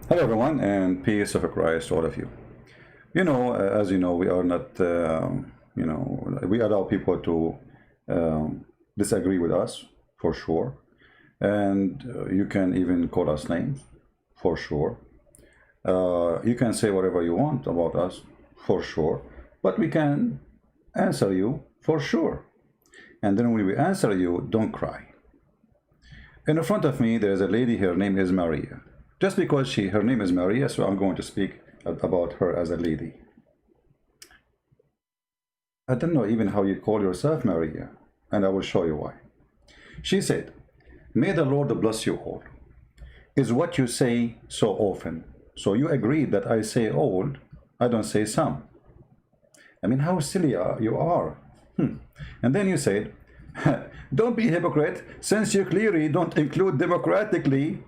Hello, everyone, and peace of Christ to all of you. As you know, we are not, we allow people to disagree with us, for sure. And you can even call us names, for sure. You can say whatever you want about us, for sure. But we can answer you, for sure. And then when we answer you, don't cry. In front of me, there's a lady, her name is Maria. Just because her name is Maria, so I'm going to speak about her as a lady. I don't know even how you call yourself Maria, and I will show you why. She said, "May the Lord bless you all," is what you say so often. So you agreed that I say all, I don't say some. I mean, how silly you are. And then you said, "Don't be a hypocrite, since you clearly don't include democratically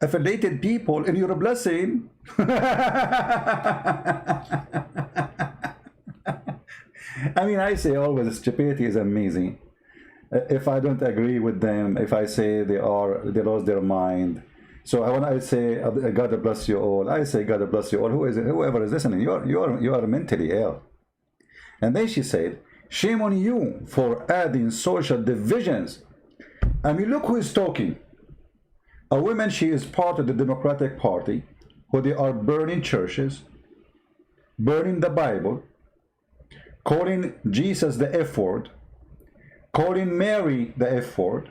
affiliated people in your blessing." I mean, I say always stupidity is amazing. If I don't agree with them, if I say they lost their mind. So when I say God bless you all, I say God bless you all. Whoever is listening, you are mentally ill. And then she said, "Shame on you for adding social divisions." I mean, look who is talking. A woman, she is part of the Democratic Party, who they are burning churches, burning the Bible, calling Jesus the F word, calling Mary the F word,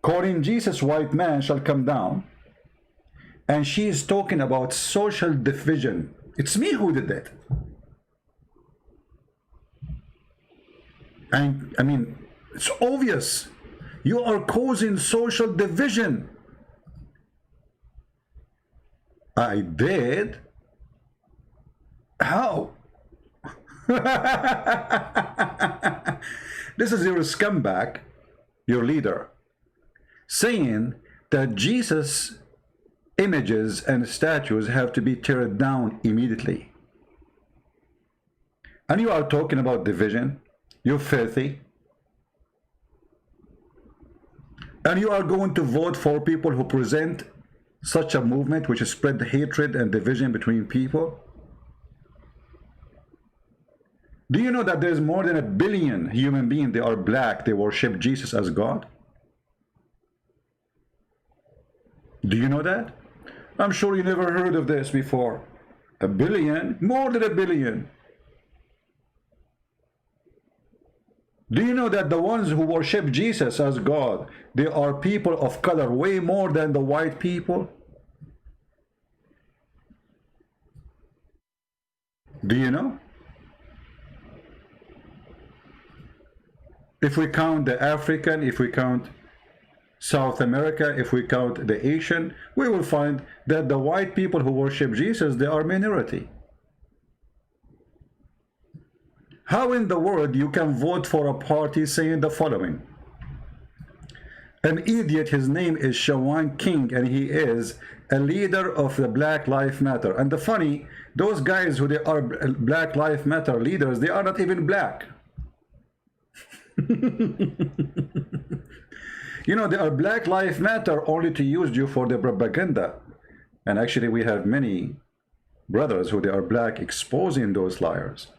calling Jesus white man shall come down, and she is talking about social division. It's me who did that. And I mean, it's obvious. You are causing social division. I did? How? This is your scumbag, your leader, saying that Jesus images and statues have to be teared down immediately. And you are talking about division. You're filthy. And you are going to vote for people who present such a movement which spread hatred and division between people? Do you know that there's more than 1 billion human beings, they are black, they worship Jesus as God? Do you know that? I'm sure you never heard of this before. 1 billion? More than 1 billion. Do you know that the ones who worship Jesus as God, they are people of color way more than the white people? Do you know? If we count the African, if we count South America, if we count the Asian, we will find that the white people who worship Jesus, they are minority. How in the world you can vote for a party saying the following? An idiot, his name is Shawan King, and he is a leader of the Black Lives Matter. And the funny, those guys who they are Black Lives Matter leaders, they are not even black. You know, they are Black Lives Matter only to use you for the propaganda. And actually we have many brothers who they are black exposing those liars.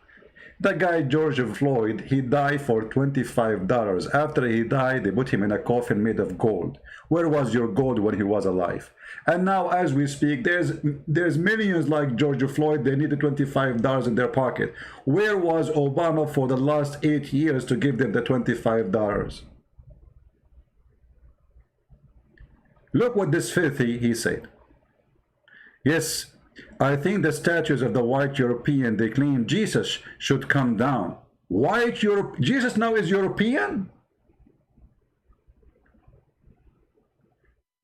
That guy George Floyd, he died for $25. After he died, they put him in a coffin made of gold. Where was your gold when he was alive? And now as we speak, there's millions like George Floyd, they needed $25 in their pocket. Where was Obama for the last 8 years to give them the $25? Look what this filthy, he said. Yes, I think the statues of the white European, they claim Jesus should come down. White Europe, Jesus now is European?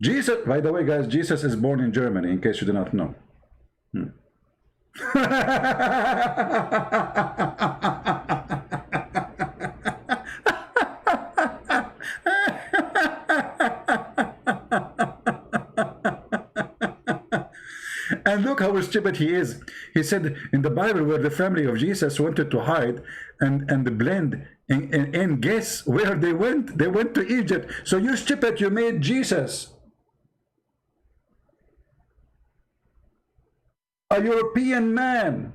Jesus, by the way, guys, Jesus is born in Germany, in case you do not know. And look how stupid he is. He said in the Bible where the family of Jesus wanted to hide and blend, and guess where they went? They went to Egypt. So you stupid, you made Jesus. a European man,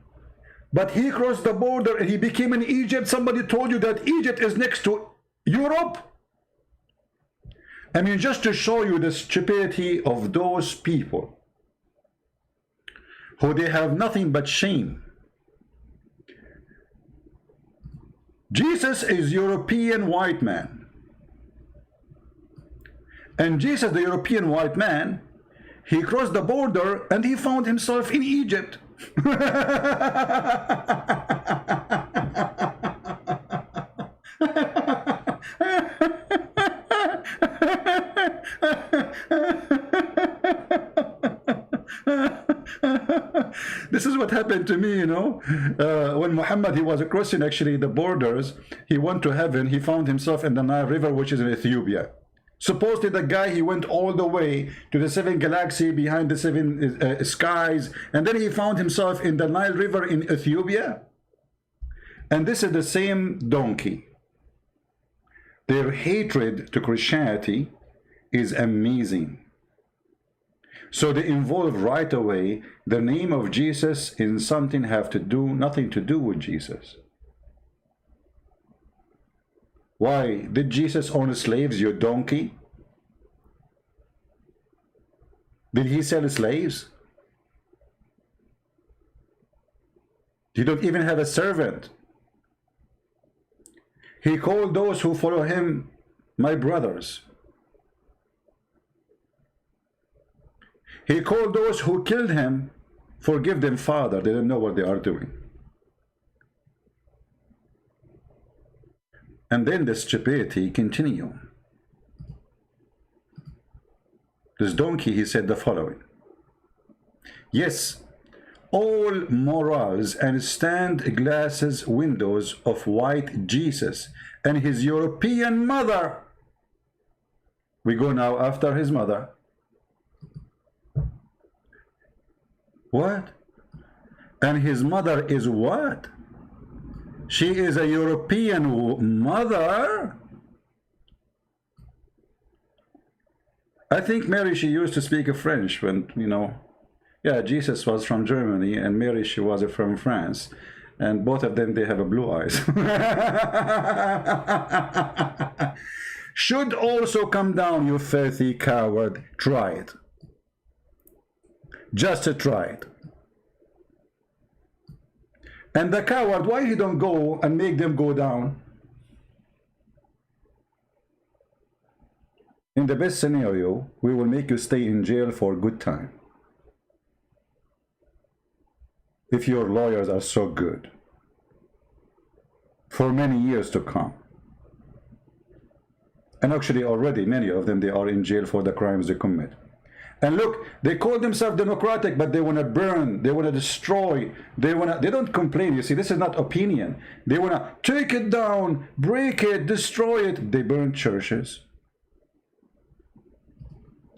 but he crossed the border and he became in Egypt. Somebody told you that Egypt is next to Europe? I mean, just to show you the stupidity of those people who they have nothing but shame. Jesus is European white man. And Jesus, the European white man, he crossed the border and he found himself in Egypt. This is what happened to me, you know. When Muhammad, he was crossing actually the borders, he went to heaven, he found himself in the Nile River, which is in Ethiopia. Supposedly the guy, he went all the way to the seven galaxy behind the seven skies, and then he found himself in the Nile River in Ethiopia. And this is the same donkey. Their hatred to Christianity is amazing. So they involve right away the name of Jesus in something nothing to do with Jesus. Why? Did Jesus own slaves, you donkey? Did he sell slaves? You don't even have a servant. He called those who follow him my brothers. He called those who killed him, forgive them, Father. They don't know what they are doing. And then the stupidity continue. This donkey, he said the following: yes, all morals and stand glasses windows of white Jesus and his European mother. We go now after his mother. What? And his mother is what? She is a European mother? I think Mary, she used to speak French when, you know, yeah, Jesus was from Germany and Mary, she was from France. And both of them, they have a blue eyes. Should also come down, you filthy coward. Try it. Just to try it. And the coward, why he don't go and make them go down? In the best scenario, we will make you stay in jail for a good time. If your lawyers are so good. For many years to come. And actually already many of them, they are in jail for the crimes they commit. And look, they call themselves democratic, but they want to burn, they want to destroy, they don't complain. You see, this is not opinion. They want to take it down, break it, destroy it. They burn churches.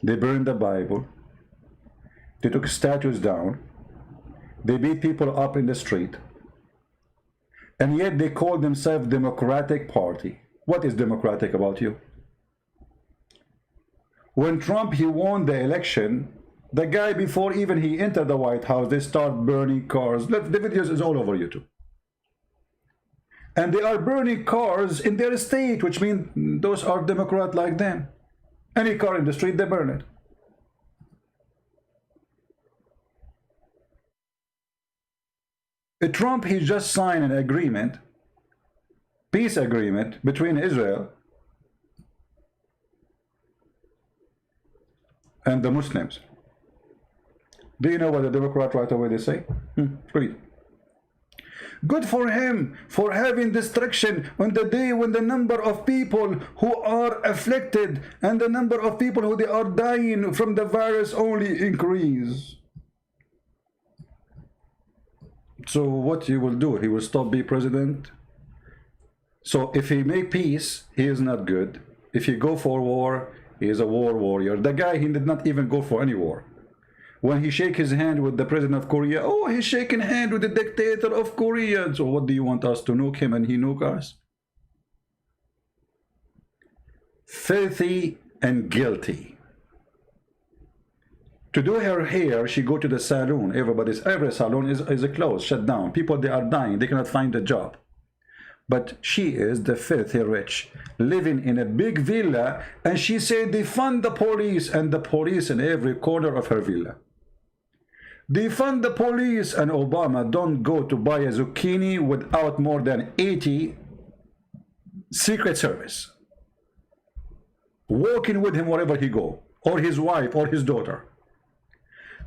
They burned the Bible. They took statues down. They beat people up in the street. And yet they call themselves Democratic Party. What is democratic about you? When Trump, he won the election, the guy, before even he entered the White House, they start burning cars. The videos is all over YouTube. And they are burning cars in their state, which means those are Democrat like them. Any car in the street, they burn it. Trump, he just signed an agreement, peace agreement between Israel and the Muslims. Do you know what the Democrat right away they say? Read. Good for him for having destruction on the day when the number of people who are afflicted and the number of people who they are dying from the virus only increase. So what he will do? He will stop being president? So if he make peace, he is not good. If he go for war, he is a war warrior. The guy, he did not even go for any war. When he shake his hand with the president of Korea, oh, he's shaking hand with the dictator of Korea. So what do you want us to nuke him and he nuke us? Filthy and guilty To do her hair, she go to the salon. Every salon is closed, shut down. People, they are dying. They cannot find a job. But she is the filthy rich, living in a big villa, and she said defund the police, and the police in every corner of her villa. Defund the police, and Obama don't go to buy a zucchini without more than 80 Secret Service walking with him wherever he go, or his wife, or his daughter.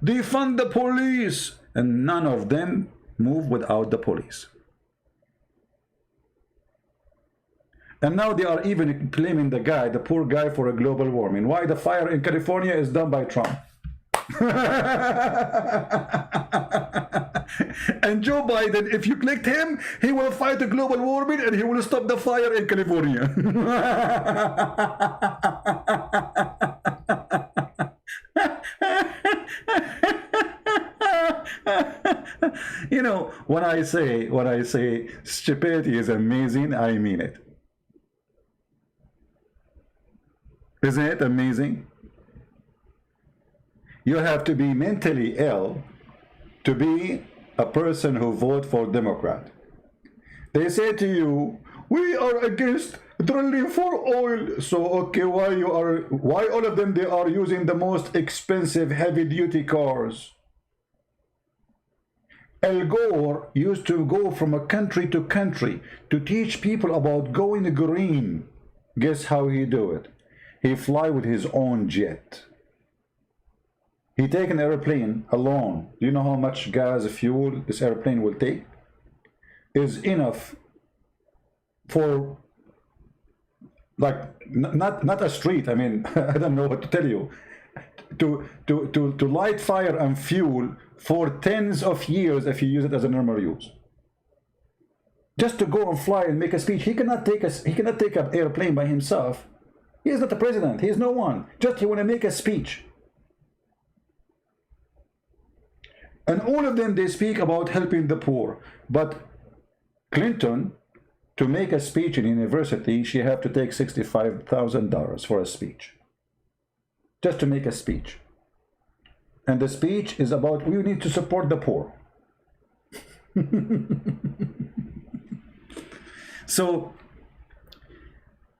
Defund the police, and none of them move without the police. And now they are even blaming the poor guy, for a global warming. Why? The fire in California is done by Trump. And Joe Biden, if you clicked him, he will fight the global warming and he will stop the fire in California. You know, when I say stupidity is amazing, I mean it. Isn't it amazing? You have to be mentally ill to be a person who vote for Democrat. They say to you, we are against drilling for oil. So okay, why all of them, they are using the most expensive heavy duty cars? Al Gore used to go from a country to country to teach people about going green. Guess how he do it? He fly with his own jet. He take an airplane alone. Do you know how much gas, fuel this airplane will take? Is enough for, like, not a street. I mean, I don't know what to tell you. To light fire and fuel for tens of years if you use it as a normal use. Just to go and fly and make a speech. He cannot take an airplane by himself. He is not the president. He is no one. Just he want to make a speech. And all of them, they speak about helping the poor. But Clinton, to make a speech in university, she have to take $65,000 for a speech. Just to make a speech. And the speech is about, we need to support the poor. So,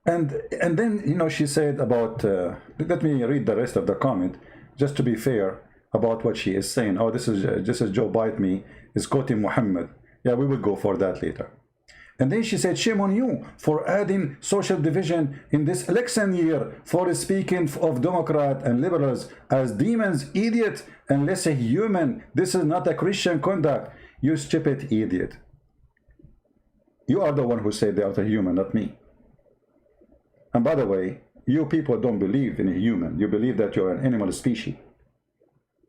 and then, you know, she said about, let me read the rest of the comment, just to be fair about what she is saying. Oh, this is Joe Bite Me, is quoting Muhammad. Yeah, we will go for that later. And then she said, shame on you for adding social division in this election year, for speaking of Democrat and liberals as demons, idiot, and less a human. This is not a Christian conduct. You stupid idiot. You are the one who said they are the human, not me. And by the way, you people don't believe in a human. You believe that you're an animal species.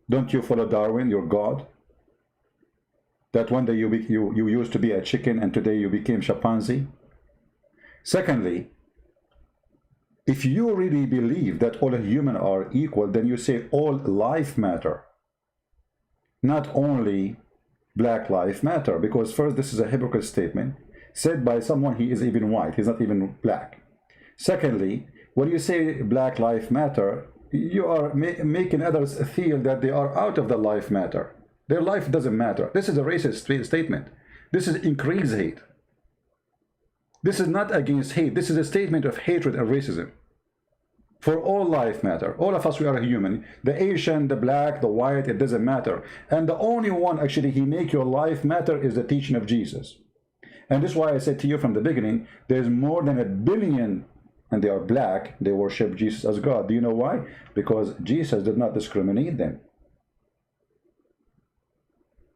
Don't you follow Darwin, your God? That one day you used to be a chicken and today you became chimpanzee? Secondly, if you really believe that all humans are equal, then you say all life matter. Not only black life matter, because first, this is a hypocrite statement said by someone, he is even white, he's not even black. Secondly, when you say black life matter, you are making others feel that they are out of the life matter. Their life doesn't matter. This is a racist statement. This is increased hate. This is not against hate. This is a statement of hatred and racism. For all life matter. All of us, we are human. The Asian, the black, the white, it doesn't matter. And the only one actually he make your life matter is the teaching of Jesus. And this is why I said to you from the beginning, there's more than 1 billion, and they are black, they worship Jesus as God. Do you know why? Because Jesus did not discriminate them.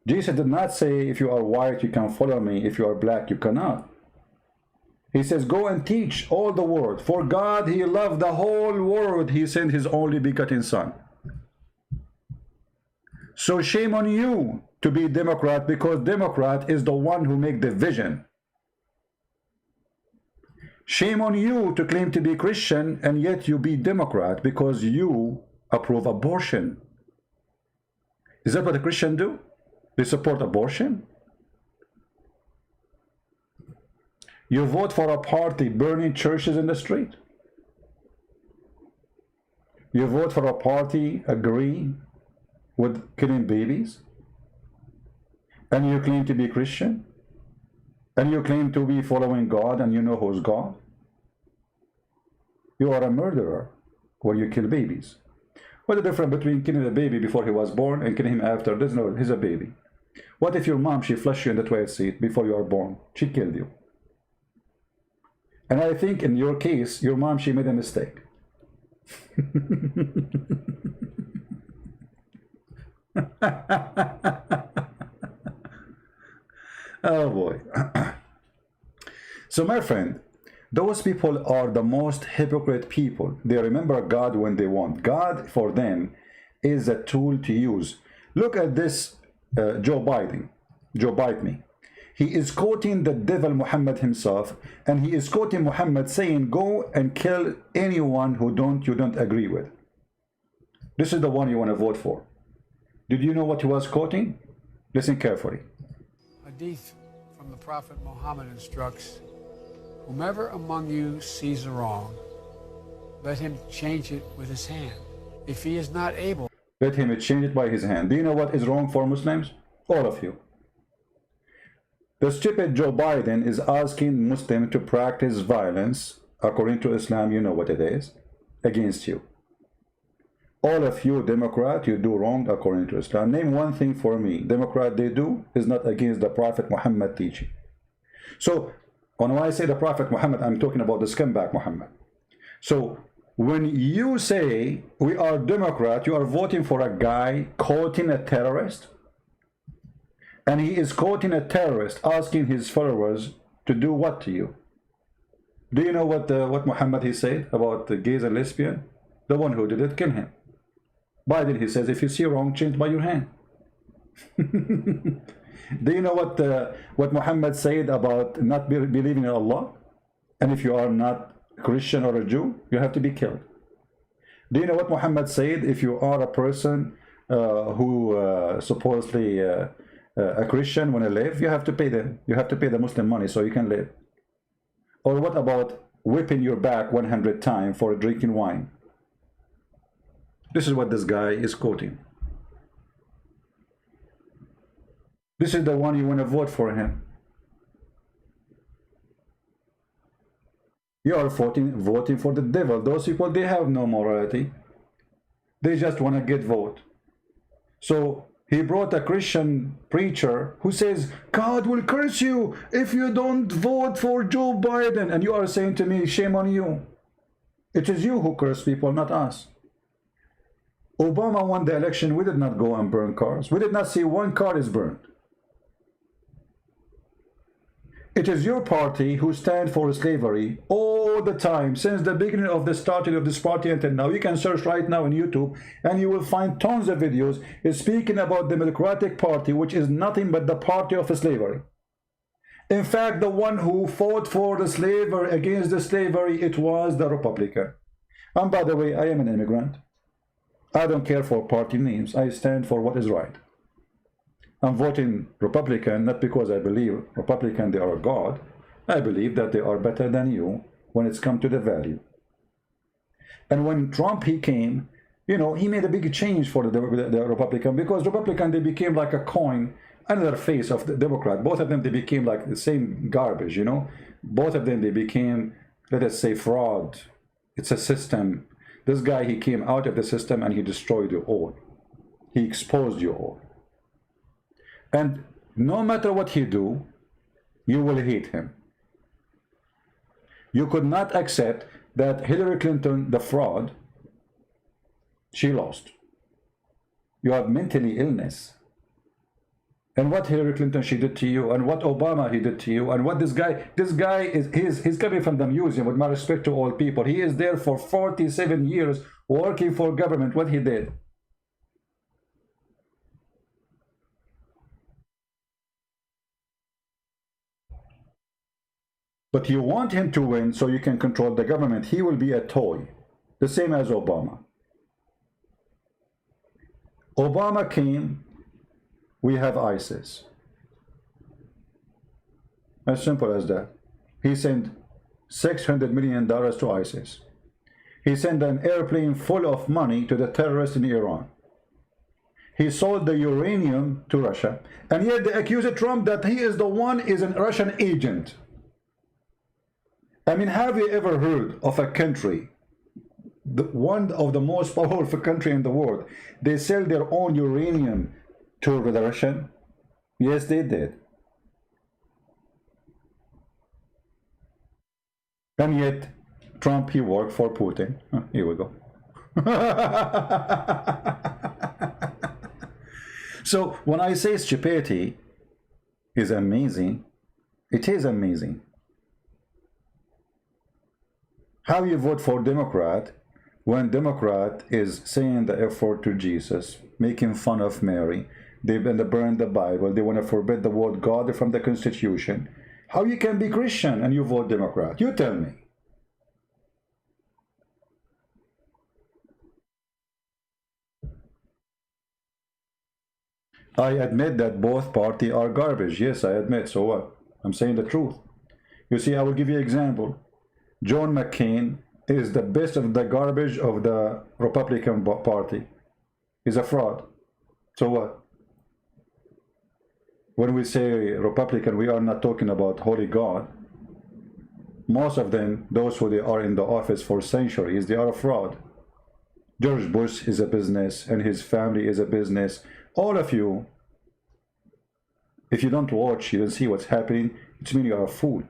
Jesus did not say, if you are white, you can follow me. If you are black, you cannot. He says, go and teach all the world. For God, he loved the whole world. He sent his only begotten son. So shame on you to be Democrat, because Democrat is the one who make the vision. Shame on you to claim to be Christian and yet you be Democrat because you approve abortion. Is that what a Christian do? They support abortion? You vote for a party burning churches in the street. You vote for a party agree with killing babies? And you claim to be Christian? And you claim to be following God, and you know who's God? You are a murderer when you kill babies. What's the difference between killing a baby before he was born and killing him after? There's no, he's a baby. What if your mom, she flushed you in the toilet seat before you are born? She killed you. And I think in your case, your mom, she made a mistake. Oh boy. So my friend, those people are the most hypocrite people. They remember God when they want. God for them is a tool to use. Look at this Joe Biden. Joe Biden. He is quoting the devil Muhammad himself, and he is quoting Muhammad saying, go and kill anyone who you don't agree with. This is the one you want to vote for. Did you know what he was quoting? Listen carefully. Hadith from the Prophet Muhammad instructs, whomever among you sees a wrong, let him change it with his hand. If he is not able, let him change it by his hand. Do you know what is wrong for Muslims? All of you. The stupid Joe Biden is asking Muslims to practice violence, according to Islam, you know what it is, against you. All of you Democrat, you do wrong according to Islam. Name one thing for me. Democrat they do is not against the Prophet Muhammad teaching. So when I say the Prophet Muhammad, I'm talking about the scumbag Muhammad. So when you say we are Democrat, you are voting for a guy quoting a terrorist, and he is quoting a terrorist asking his followers to do what to you? Do you know what Muhammad he said about the gays and lesbian? The one who did it, kill him. Biden he says, if you see wrong, change by your hand. Do you know what Muhammad said about not believing in Allah? And if you are not Christian or a Jew, you have to be killed. Do you know what Muhammad said? If you are a person who supposedly a Christian want to live, you have to pay them. You have to pay the Muslim money so you can live. Or what about whipping your back 100 times for drinking wine? This is what this guy is quoting. This is the one you want to vote for him. You are voting for the devil. Those people, they have no morality. They just want to get vote. So he brought a Christian preacher who says, God will curse you if you don't vote for Joe Biden. And you are saying to me, shame on you. It is you who curse people, not us. Obama won the election. We did not go and burn cars. We did not see one car is burned. It is your party who stand for slavery all the time, since the beginning of the starting of this party until now. You can search right now on YouTube and you will find tons of videos speaking about the Democratic Party, which is nothing but the party of slavery. In fact, the one who fought for the slavery, against the slavery, it was the Republican. And by the way, I am an immigrant. I don't care for party names. I stand for what is right. I'm voting Republican not because I believe Republican they are God. I believe that they are better than you when it's come to the value. And when Trump he came, you know, he made a big change for the Republican, because Republican they became like a coin, another face of the Democrat. Both of them they became like the same garbage, you know. Both of them they became, let us say, fraud. It's a system. This guy, he came out of the system and he destroyed you all. He exposed you all. And no matter what he do, you will hate him. You could not accept that Hillary Clinton, the fraud, she lost. You have mentally illness. And what Hillary Clinton she did to you, and what Obama he did to you, and what this guy is, he's coming from the museum, with my respect to all people. He is there for 47 years working for government. What he did? But you want him to win so you can control the government. He will be a toy, the same as Obama. Obama came, we have ISIS. As simple as that. He sent $600 million to ISIS. He sent an airplane full of money to the terrorists in Iran. He sold the uranium to Russia, and yet they accuse Trump that he is the one is a Russian agent. I mean, have you ever heard of a country, one of the most powerful country in the world, they sell their own uranium to the Russian? Yes, they did. And yet, Trump, he worked for Putin. Here we go. So when I say stupidity is amazing, it is amazing. How you vote for Democrat when Democrat is saying the F-word to Jesus, making fun of Mary, they want to burn the Bible, they want to forbid the word God from the Constitution. How you can be Christian and you vote Democrat? You tell me. I admit that both parties are garbage. Yes, I admit. So what? I'm saying the truth. You see, I will give you an example. John McCain is the best of the garbage of the Republican Party. He's a fraud. So what? When we say Republican, we are not talking about holy God. Most of them, those who they are in the office for centuries, they are a fraud. George Bush is a business, and his family is a business. All of you, if you don't watch, you don't see what's happening, it means you are a fool.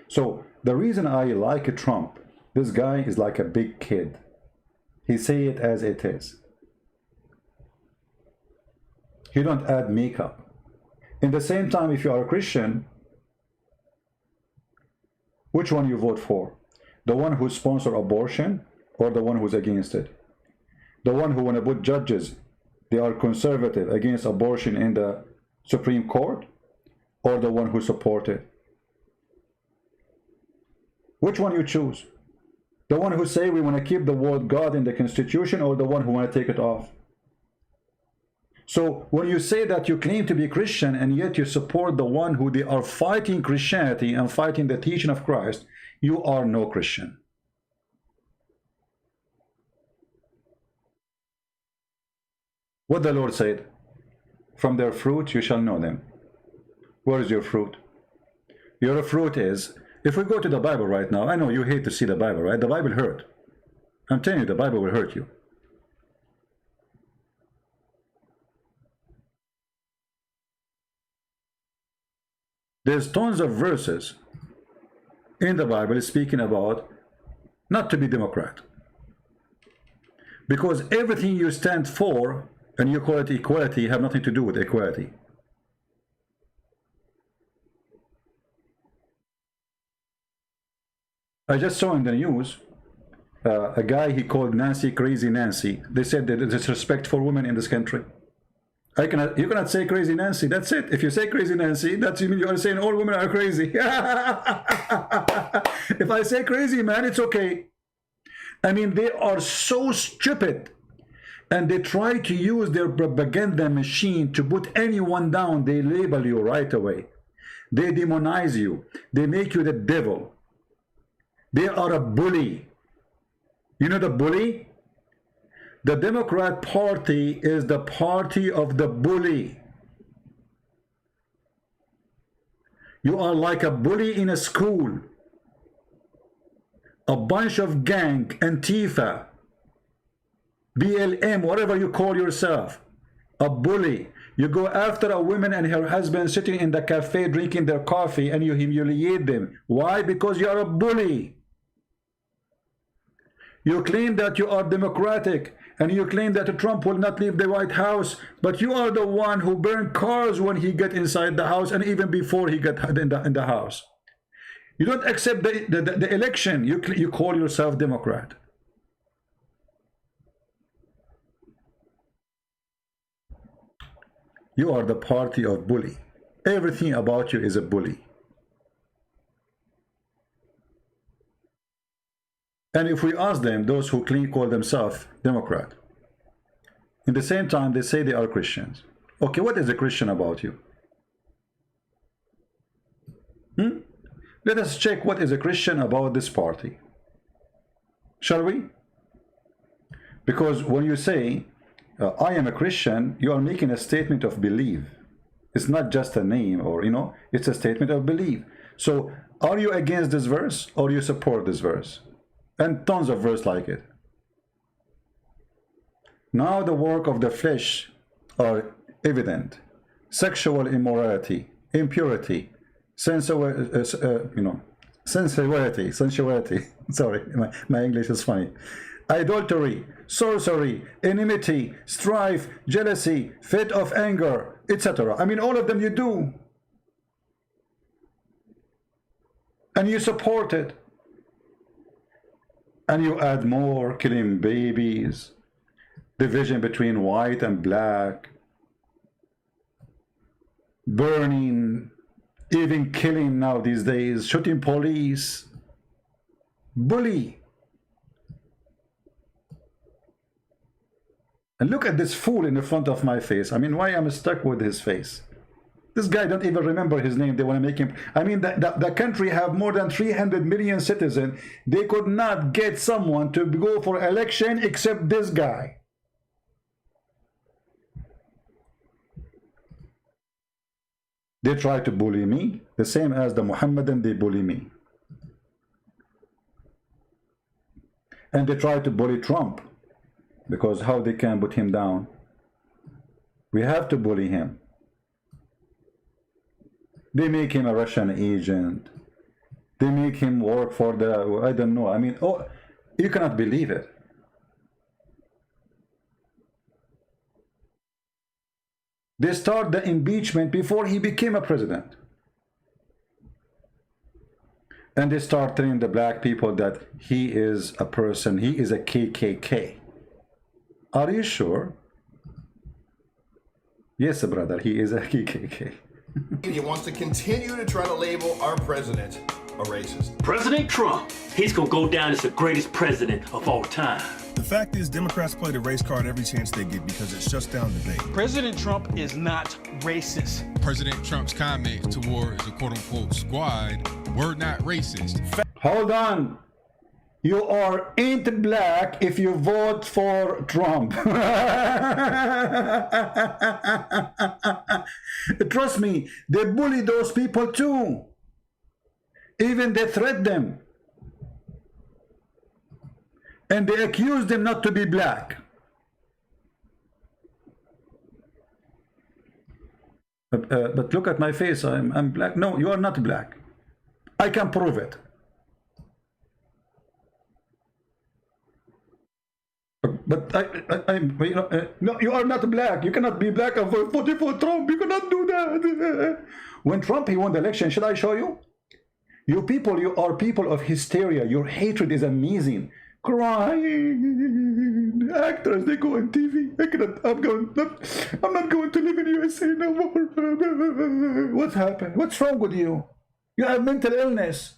So the reason I like Trump, this guy is like a big kid. He say it as it is. He don't add makeup. In the same time, if you are a Christian, which one you vote for? The one who sponsor abortion or the one who's against it? The one who want to put judges, they are conservative against abortion in the Supreme Court, or the one who support it? Which one you choose? The one who say we want to keep the word God in the Constitution, or the one who want to take it off? So when you say that you claim to be Christian and yet you support the one who they are fighting Christianity and fighting the teaching of Christ, you are no Christian. What the Lord said, from their fruit you shall know them. Where is your fruit? Your fruit is, if we go to the Bible right now, I know you hate to see the Bible, right? The Bible hurt. I'm telling you, the Bible will hurt you. There's tons of verses in the Bible speaking about not to be Democrat. Because everything you stand for, and you call it equality, have nothing to do with equality. I just saw in the news a guy he called Nancy Crazy Nancy. They said that there's respect for women in this country. You cannot say Crazy Nancy. That's it. If you say Crazy Nancy, that's you are saying all women are crazy. If I say crazy man, it's okay. I mean, they are so stupid, and they try to use their propaganda machine to put anyone down. They label you right away. They demonize you. They make you the devil. They are a bully. You know the bully? The Democrat Party is the party of the bully. You are like a bully in a school. A bunch of gang, Antifa, BLM, whatever you call yourself. A bully. You go after a woman and her husband sitting in the cafe drinking their coffee and you humiliate them. Why? Because you are a bully. You claim that you are democratic, and you claim that Trump will not leave the White House, but you are the one who burned cars when he got inside the house and even before he got in the house. You don't accept the election. You call yourself Democrat. You are the party of bully. Everything about you is a bully. And if we ask them, those who call themselves Democrat, in the same time they say they are Christians. Okay, what is a Christian about you? Let us check what is a Christian about this party. Shall we? Because when you say I am a Christian, you are making a statement of belief. It's not just a name, or, you know, it's a statement of belief. So are you against this verse, or you support this verse? And tons of verse like it. Now the work of the flesh are evident: sexual immorality, impurity, sensuality. Sorry, my English is funny. Adultery, sorcery, enmity, strife, jealousy, fit of anger, etc. I mean, all of them you do. And you support it. And you add more: killing babies, division between white and black, burning, even killing now these days, shooting police, bully. And look at this fool in the front of my face. I mean, why am I stuck with his face? This guy don't even remember his name. They want to make him. I mean, the country have more than 300 million citizens. They could not get someone to go for election except this guy. They try to bully me, the same as the Mohammedan, they bully me. And they try to bully Trump, because how they can put him down? We have to bully him. They make him a Russian agent. They make him work for the, I don't know. I mean, oh, you cannot believe it. They start the impeachment before he became a president. And they start telling the black people that he is a person, he is a KKK. Are you sure? Yes, brother, he is a KKK. He wants to continue to try to label our president a racist. President Trump, he's gonna go down as the greatest president of all time. The fact is, Democrats play the race card every chance they get because it shuts down debate. President Trump is not racist. President Trump's comments towards the quote-unquote squad were not racist. Hold on. You ain't black if you vote for Trump. Trust me, they bully those people too. Even they threat them. And they accuse them not to be black. But look at my face, I'm black. No, you are not black. I can prove it. But no, you are not black. You cannot be black and vote for Trump. You cannot do that. When Trump, he won the election, should I show you? You people, you are people of hysteria. Your hatred is amazing. Crying. Actors, they go on TV. I'm not going to live in USA no more. What's happened? What's wrong with you? You have mental illness.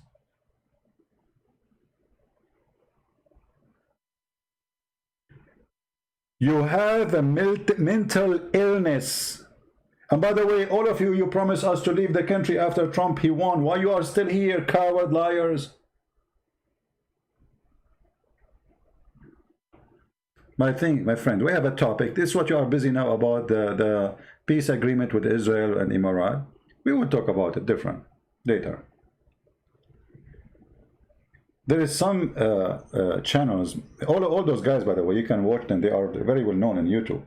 You have a mental illness. And by the way, all of you, you promised us to leave the country after Trump, he won. Why you are still here, coward liars? My friend, we have a topic. This is what you are busy now about, the peace agreement with Israel and Emirates. We will talk about it different later. There is some channels, all those guys, by the way, you can watch them. They are very well known on YouTube.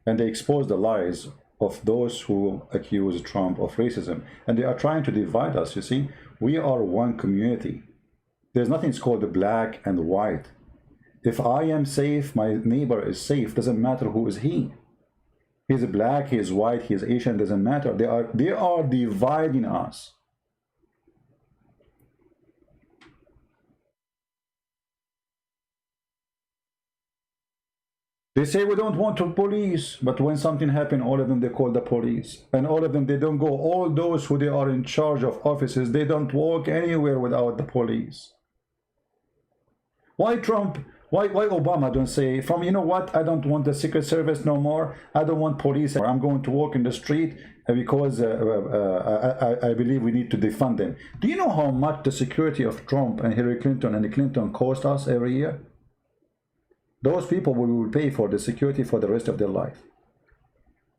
And they expose the lies of those who accuse Trump of racism. And they are trying to divide us, you see. We are one community. There's nothing called the black and white. If I am safe, my neighbor is safe. Doesn't matter who is he. He's black, he is white, he is Asian, doesn't matter. They are dividing us. They say we don't want to police, but when something happens, all of them, they call the police. And all of them, they don't go. All those who they are in charge of offices, they don't walk anywhere without the police. Why Trump, why Obama don't say, from, you know what, I don't want the Secret Service no more. I don't want police. I'm going to walk in the street because I believe we need to defund them. Do you know how much the security of Trump and Hillary Clinton and the Clinton cost us every year? Those people will pay for the security for the rest of their life.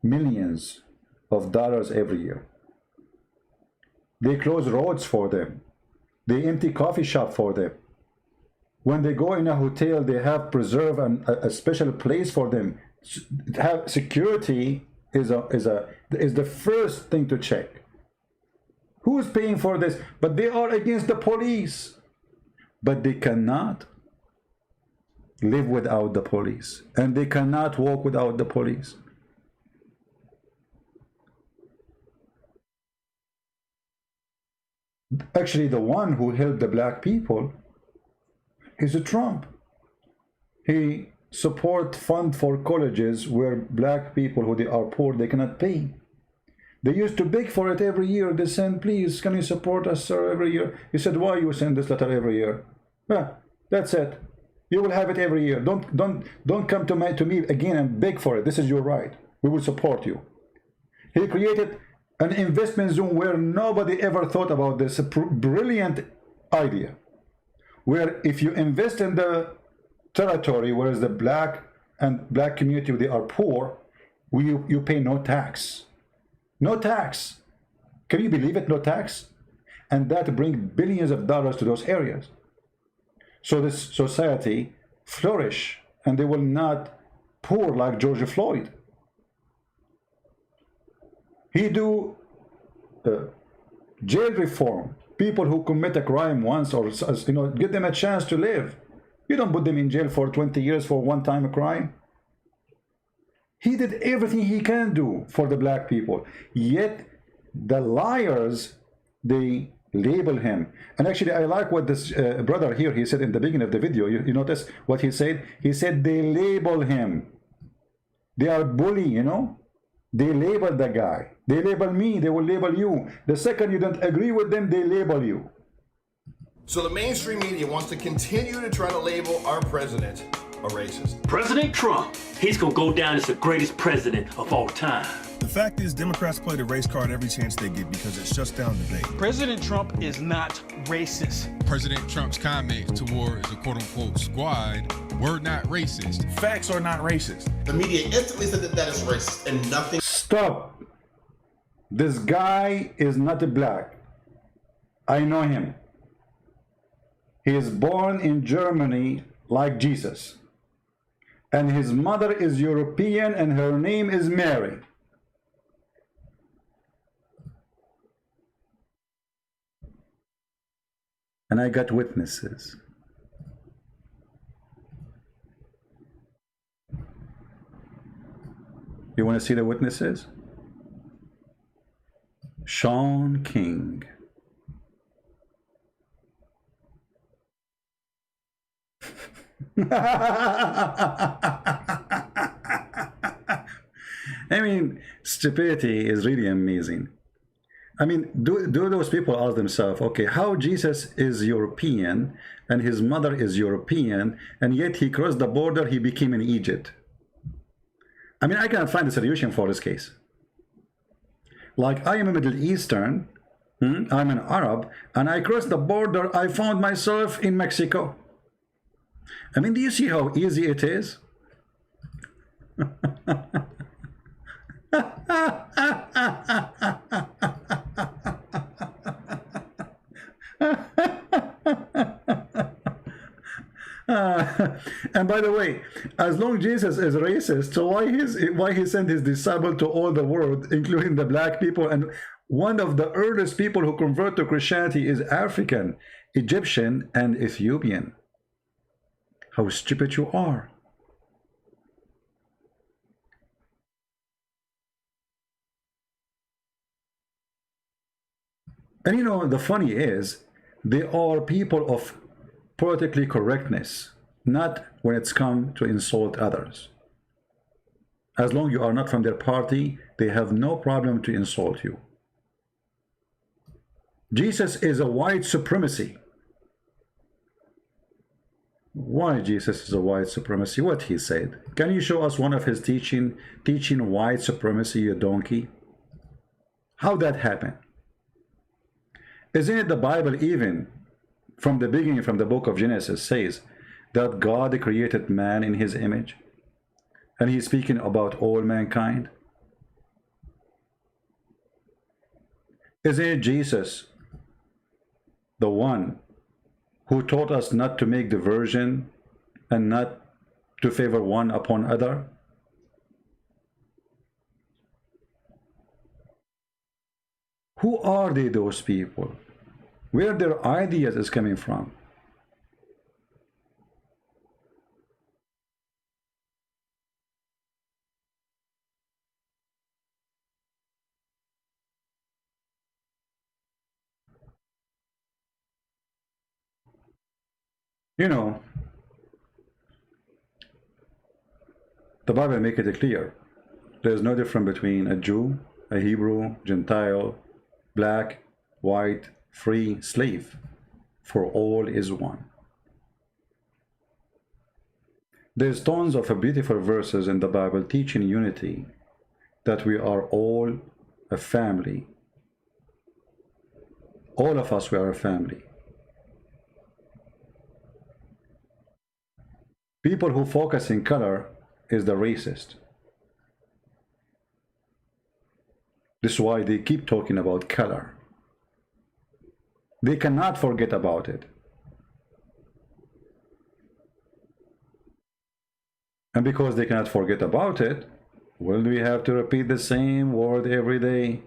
Millions of dollars every year. They close roads for them. They empty coffee shop for them. When they go in a hotel, they have preserve a special place for them. Have security is the first thing to check. Who is paying for this? But they are against the police. But they cannot live without the police, and they cannot walk without the police. Actually, the one who helped the black people is Trump. He support fund for colleges where black people who they are poor, they cannot pay. They used to beg for it every year. They send, please, can you support us, sir, every year? He said, why you send this letter every year? That's it. You will have it every year. Don't come to me again and beg for it. This is your right. We will support you. He created an investment zone where nobody ever thought about this. A brilliant idea. Where if you invest in the territory, whereas the black community, they are poor, you pay no tax. No tax. Can you believe it? No tax. And that brings billions of dollars to those areas. So this society flourish, and they will not poor like George Floyd. He do jail reform. People who commit a crime once, or give them a chance to live. You don't put them in jail for 20 years for one-time crime. He did everything he can do for the black people. Yet the liars, they label him. And actually, I like what this brother here, he said in the beginning of the video. You notice what he said? He said they label him. They are bully, you know. They label the guy. They label me. They will label you. The second you don't agree with them, they label you. So the mainstream media wants to continue to try to label our president a racist. President Trump, he's gonna go down as the greatest president of all time. The fact is, Democrats play the race card every chance they get because it shuts down debate. President Trump is not racist. President Trump's comments towards the quote-unquote squad were not racist. Facts are not racist. The media instantly said that is racist and nothing. Stop. This guy is not a black. I know him. He is born in Germany like Jesus. And his mother is European and her name is Mary. And I got witnesses. You want to see the witnesses? Sean King. I mean, stupidity is really amazing. I mean, do those people ask themselves, okay, how Jesus is European and his mother is European, and yet he crossed the border, he became in Egypt? I mean, I cannot find a solution for this case. Like, I am a Middle Eastern, I'm an Arab, and I crossed the border, I found myself in Mexico. I mean, do you see how easy it is? And by the way, as long as Jesus is racist, so why he sent his disciple to all the world, including the black people? And one of the earliest people who convert to Christianity is African, Egyptian, and Ethiopian. How stupid you are. And you know, the funny is, they are people of politically correctness, not when it's come to insult others. As long as you are not from their party, they have no problem to insult you. Jesus is a white supremacy. Why Jesus is a white supremacy? What he said? Can you show us one of his teaching white supremacy, you donkey? How that happened? Isn't it the Bible even from the beginning, from the book of Genesis, says that God created man in his image? And he's speaking about all mankind. Isn't it Jesus, the one who taught us not to make diversion and not to favor one upon other? Who are they, those people? Where their ideas is coming from? You know, the Bible makes it clear. There is no difference between a Jew, a Hebrew, Gentile, black, white, free, slave. For all is one. There's tons of beautiful verses in the Bible teaching unity, that we are all a family. All of us, we are a family. People who focus in color is the racist. This is why they keep talking about color. They cannot forget about it. And because they cannot forget about it, well, we have to repeat the same word every day.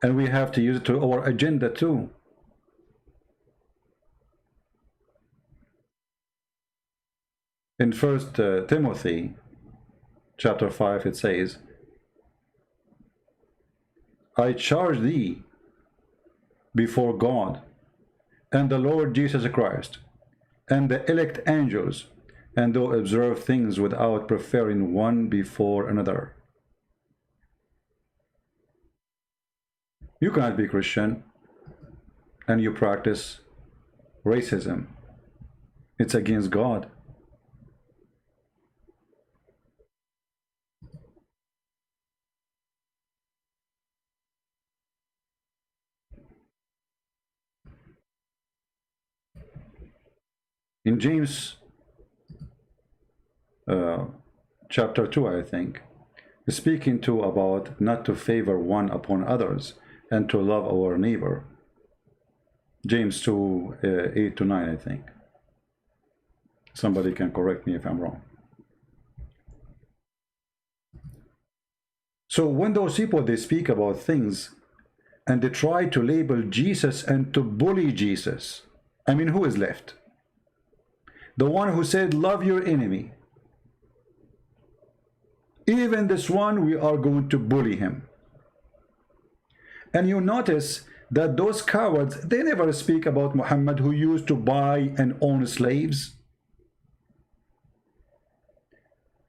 And we have to use it to our agenda too. In 1 Timothy chapter 5, it says, I charge thee before God and the Lord Jesus Christ and the elect angels, and thou observe things without preferring one before another. You cannot be Christian and you practice racism. It's against God. In James chapter 2, I think, speaking to about not to favor one upon others and to love our neighbor. James 2, 8 to 9, I think. Somebody can correct me if I'm wrong. So when those people, they speak about things and they try to label Jesus and to bully Jesus, I mean, who is left? The one who said, love your enemy. Even this one, we are going to bully him. And you notice that those cowards, they never speak about Muhammad, who used to buy and own slaves.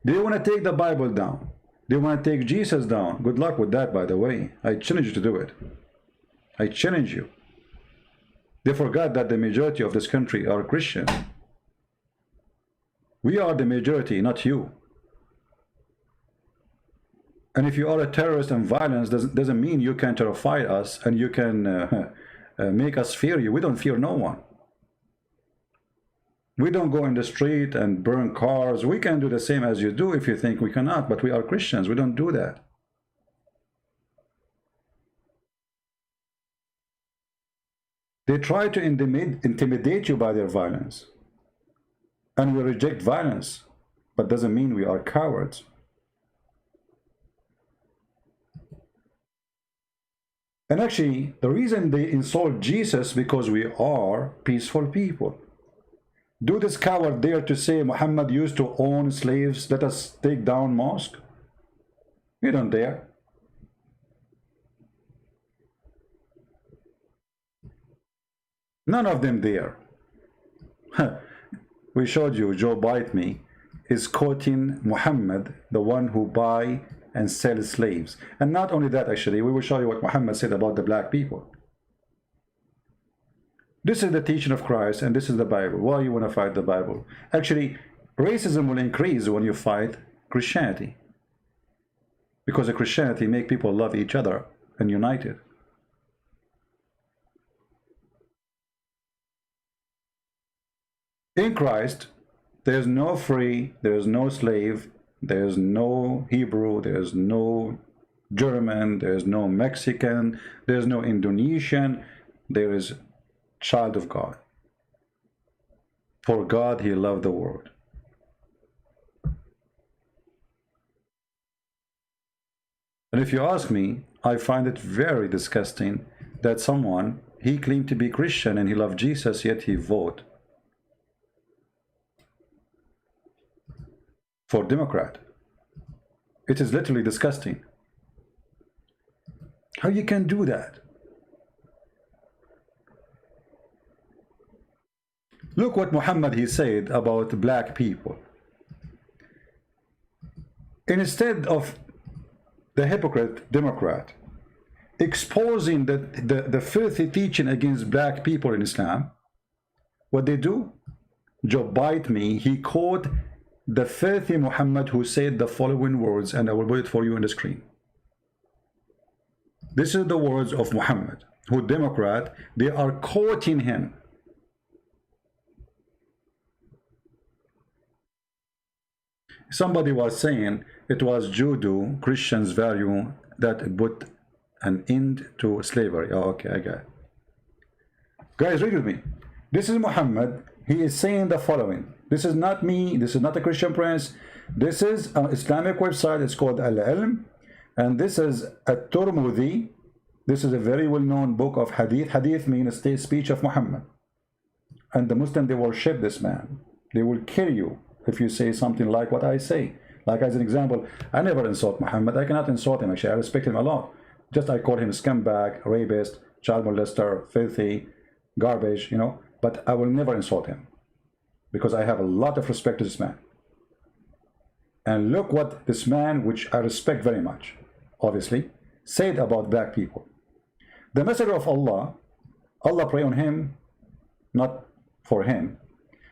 They want to take the Bible down. They want to take Jesus down. Good luck with that, by the way. I challenge you to do it. I challenge you. They forgot that the majority of this country are Christian. We are the majority, not you. And if you are a terrorist and violence, doesn't mean you can terrify us and you can make us fear you. We don't fear no one. We don't go in the street and burn cars. We can do the same as you do if you think we cannot, but we are Christians. We don't do that. They try to intimidate you by their violence. And we reject violence, but doesn't mean we are cowards. And actually, the reason they insult Jesus because we are peaceful people. Do this coward dare to say Muhammad used to own slaves, let us take down mosque? We don't dare. None of them dare. We showed you, Joe Bite Me is quoting Muhammad, the one who buy and sell slaves. And not only that, actually, we will show you what Muhammad said about the black people. This is the teaching of Christ, and this is the Bible. Why you want to fight the Bible? Actually, racism will increase when you fight Christianity. Because the Christianity make people love each other and united. In Christ, there's no free, there's no slave, there's no Hebrew, there's no German, there's no Mexican, there's no Indonesian, there is child of God. For God he loved the world. And if you ask me, I find it very disgusting that someone, he claimed to be Christian and he loved Jesus, yet he voted for Democrat. It is literally disgusting. How you can do that? Look what Muhammad he said about black people. Instead of the hypocrite Democrat exposing the filthy teaching against black people in Islam, what they do? Joe bite me, he quote the filthy Muhammad who said the following words, and I will put it for you on the screen. This is the words of Muhammad, who Democrat, they are quoting him. Somebody was saying it was Judo, Christians' value that put an end to slavery. Oh, okay, I got it. Guys, read with me. This is Muhammad. He is saying the following. This is not me. This is not a Christian prince. This is an Islamic website. It's called Al-Ilm. And this is At-Turmudi. This is a very well-known book of Hadith. Hadith means the speech of Muhammad. And the Muslims, they worship this man. They will kill you if you say something like what I say. Like as an example, I never insult Muhammad. I cannot insult him actually. I respect him a lot. Just I call him scumbag, rapist, child molester, filthy, garbage, you know. But I will never insult him because I have a lot of respect to this man. And look what this man, which I respect very much, obviously, said about black people. The messenger of Allah, Allah pray on him, not for him,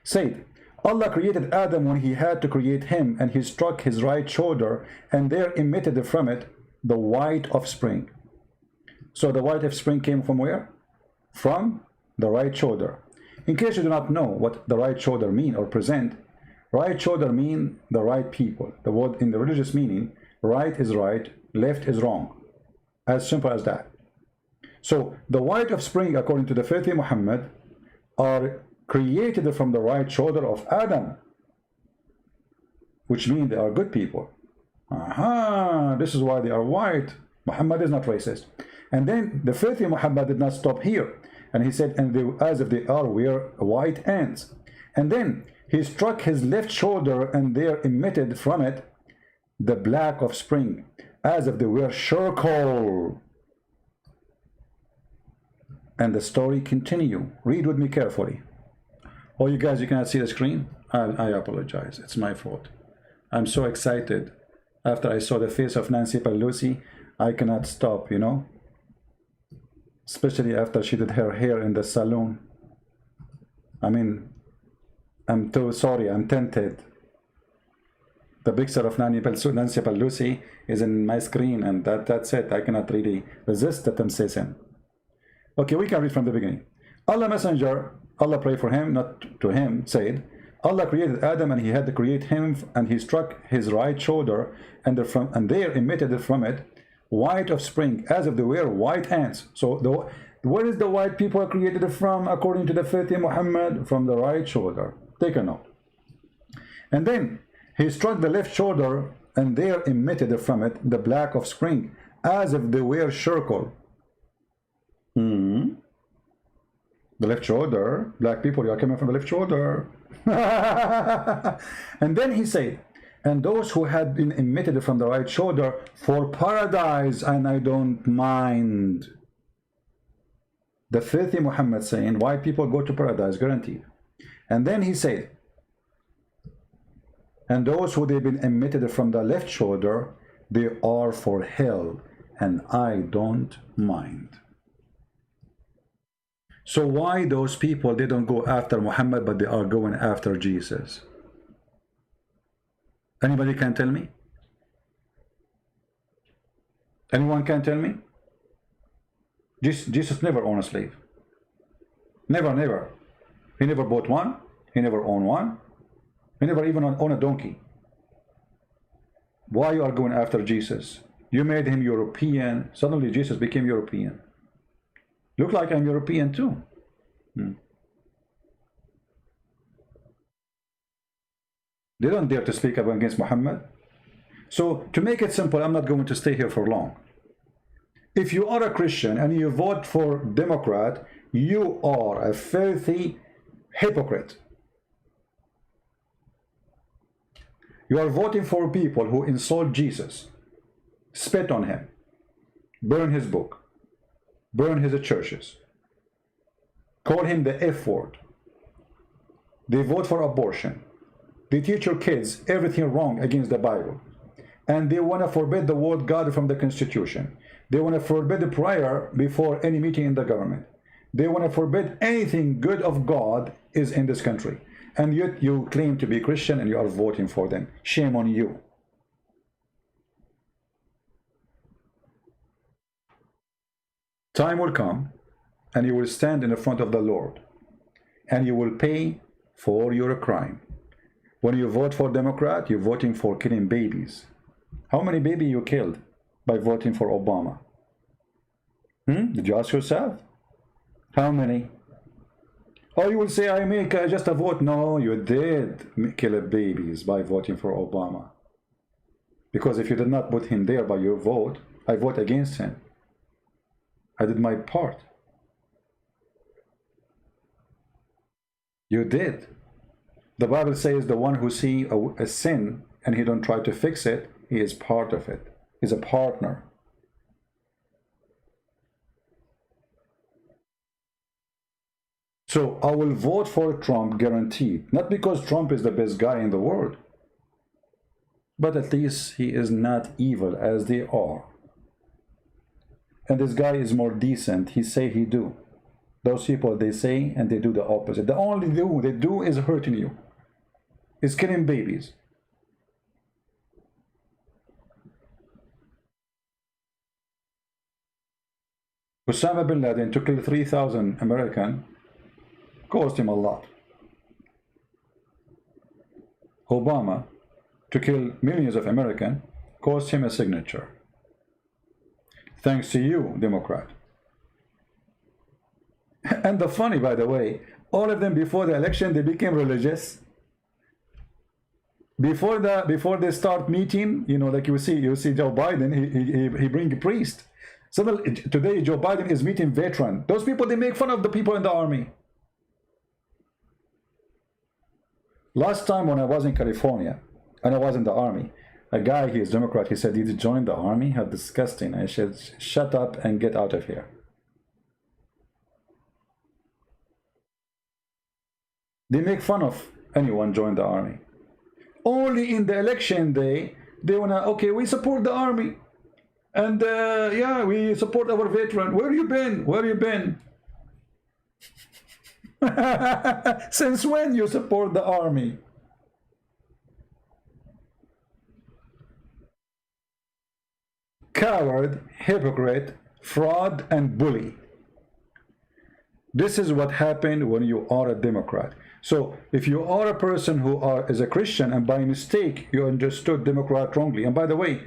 said, Allah created Adam when he had to create him, and he struck his right shoulder, and there emitted from it the white offspring. So the white offspring came from where? From the right shoulder. In case you do not know what the right shoulder mean or present, right shoulder mean the right people. The word in the religious meaning, right is right, left is wrong. As simple as that. So the white offspring, according to the faith of Muhammad, are created from the right shoulder of Adam, which means they are good people. Aha, this is why they are white. Muhammad is not racist. And then the faith of Muhammad did not stop here. And he said, and they, as if they are, were white ants. And then he struck his left shoulder, and there emitted from it the black offspring, as if they were charcoal. And the story continue. Read with me carefully. Oh, you guys, you cannot see the screen? I apologize. It's my fault. I'm so excited. After I saw the face of Nancy Pelosi, I cannot stop, you know? Especially after she did her hair in the salon. I mean, I'm too sorry. I'm tempted. The picture of Nancy Pelosi is in my screen, and that's it. I cannot really resist the temptation. Okay, we can read from the beginning. Allah Messenger, Allah pray for him, not to him, said, Allah created Adam, and he had to create him, and he struck his right shoulder, and there emitted from it white offspring, as if they were white ants. So where is the white people created from, according to the faith of Muhammad? From the right shoulder. Take a note. And then he struck the left shoulder, and there emitted from it the black offspring, as if they were charcoal. The left shoulder, black people, you are coming from the left shoulder. And then he said, and those who had been emitted from the right shoulder for paradise, and I don't mind. The filthy Muhammad saying, why people go to paradise, guaranteed. And then he said, and those who they've been emitted from the left shoulder, they are for hell, and I don't mind. So why those people, they don't go after Muhammad, but they are going after Jesus? Anybody can tell me? Anyone can tell me? Jesus never owned a slave. Never, never. He never bought one. He never owned one. He never even owned a donkey. Why you are going after Jesus? You made him European. Suddenly Jesus became European. Look like I'm European too. They don't dare to speak up against Muhammad. So to make it simple, I'm not going to stay here for long. If you are a Christian and you vote for Democrat, you are a filthy hypocrite. You are voting for people who insult Jesus, spit on him, burn his book, burn his churches, call him the F word. They vote for abortion. They teach your kids everything wrong against the Bible. And they want to forbid the word God from the Constitution. They want to forbid prayer before any meeting in the government. They want to forbid anything good of God is in this country. And yet you claim to be Christian and you are voting for them. Shame on you. Time will come and you will stand in the front of the Lord and you will pay for your crime. When you vote for Democrat, you're voting for killing babies. How many babies you killed by voting for Obama? Did you ask yourself? How many? Or you will say, I make just a vote. No, you did kill babies by voting for Obama. Because if you did not put him there by your vote, I vote against him. I did my part. You did. The Bible says the one who sees a sin and he don't try to fix it, he is part of it. He's a partner. So I will vote for Trump guaranteed. Not because Trump is the best guy in the world. But at least he is not evil as they are. And this guy is more decent. He say he do. Those people, they say and they do the opposite. The only thing they do is hurting you. Is killing babies. Osama bin Laden to kill 3,000 Americans cost him a lot. Obama to kill millions of Americans cost him a signature. Thanks to you, Democrat. And the funny, by the way, all of them before the election, they became religious. Before they start meeting, you know, like you see Joe Biden, he bring a priest. Suddenly, today Joe Biden is meeting veteran. Those people, they make fun of the people in the army. Last time when I was in California, and I was in the army, a guy, he is Democrat, he said, did you join the army? How disgusting. I said, shut up and get out of here. They make fun of anyone join the army. Only in the election day, they wanna, okay, we support the army. And yeah, we support our veteran. Where you been? Where you been? Since when you support the army? Coward, hypocrite, fraud, and bully. This is what happened when you are a Democrat. So if you are a person who is a Christian and by mistake you understood Democrat wrongly, and by the way,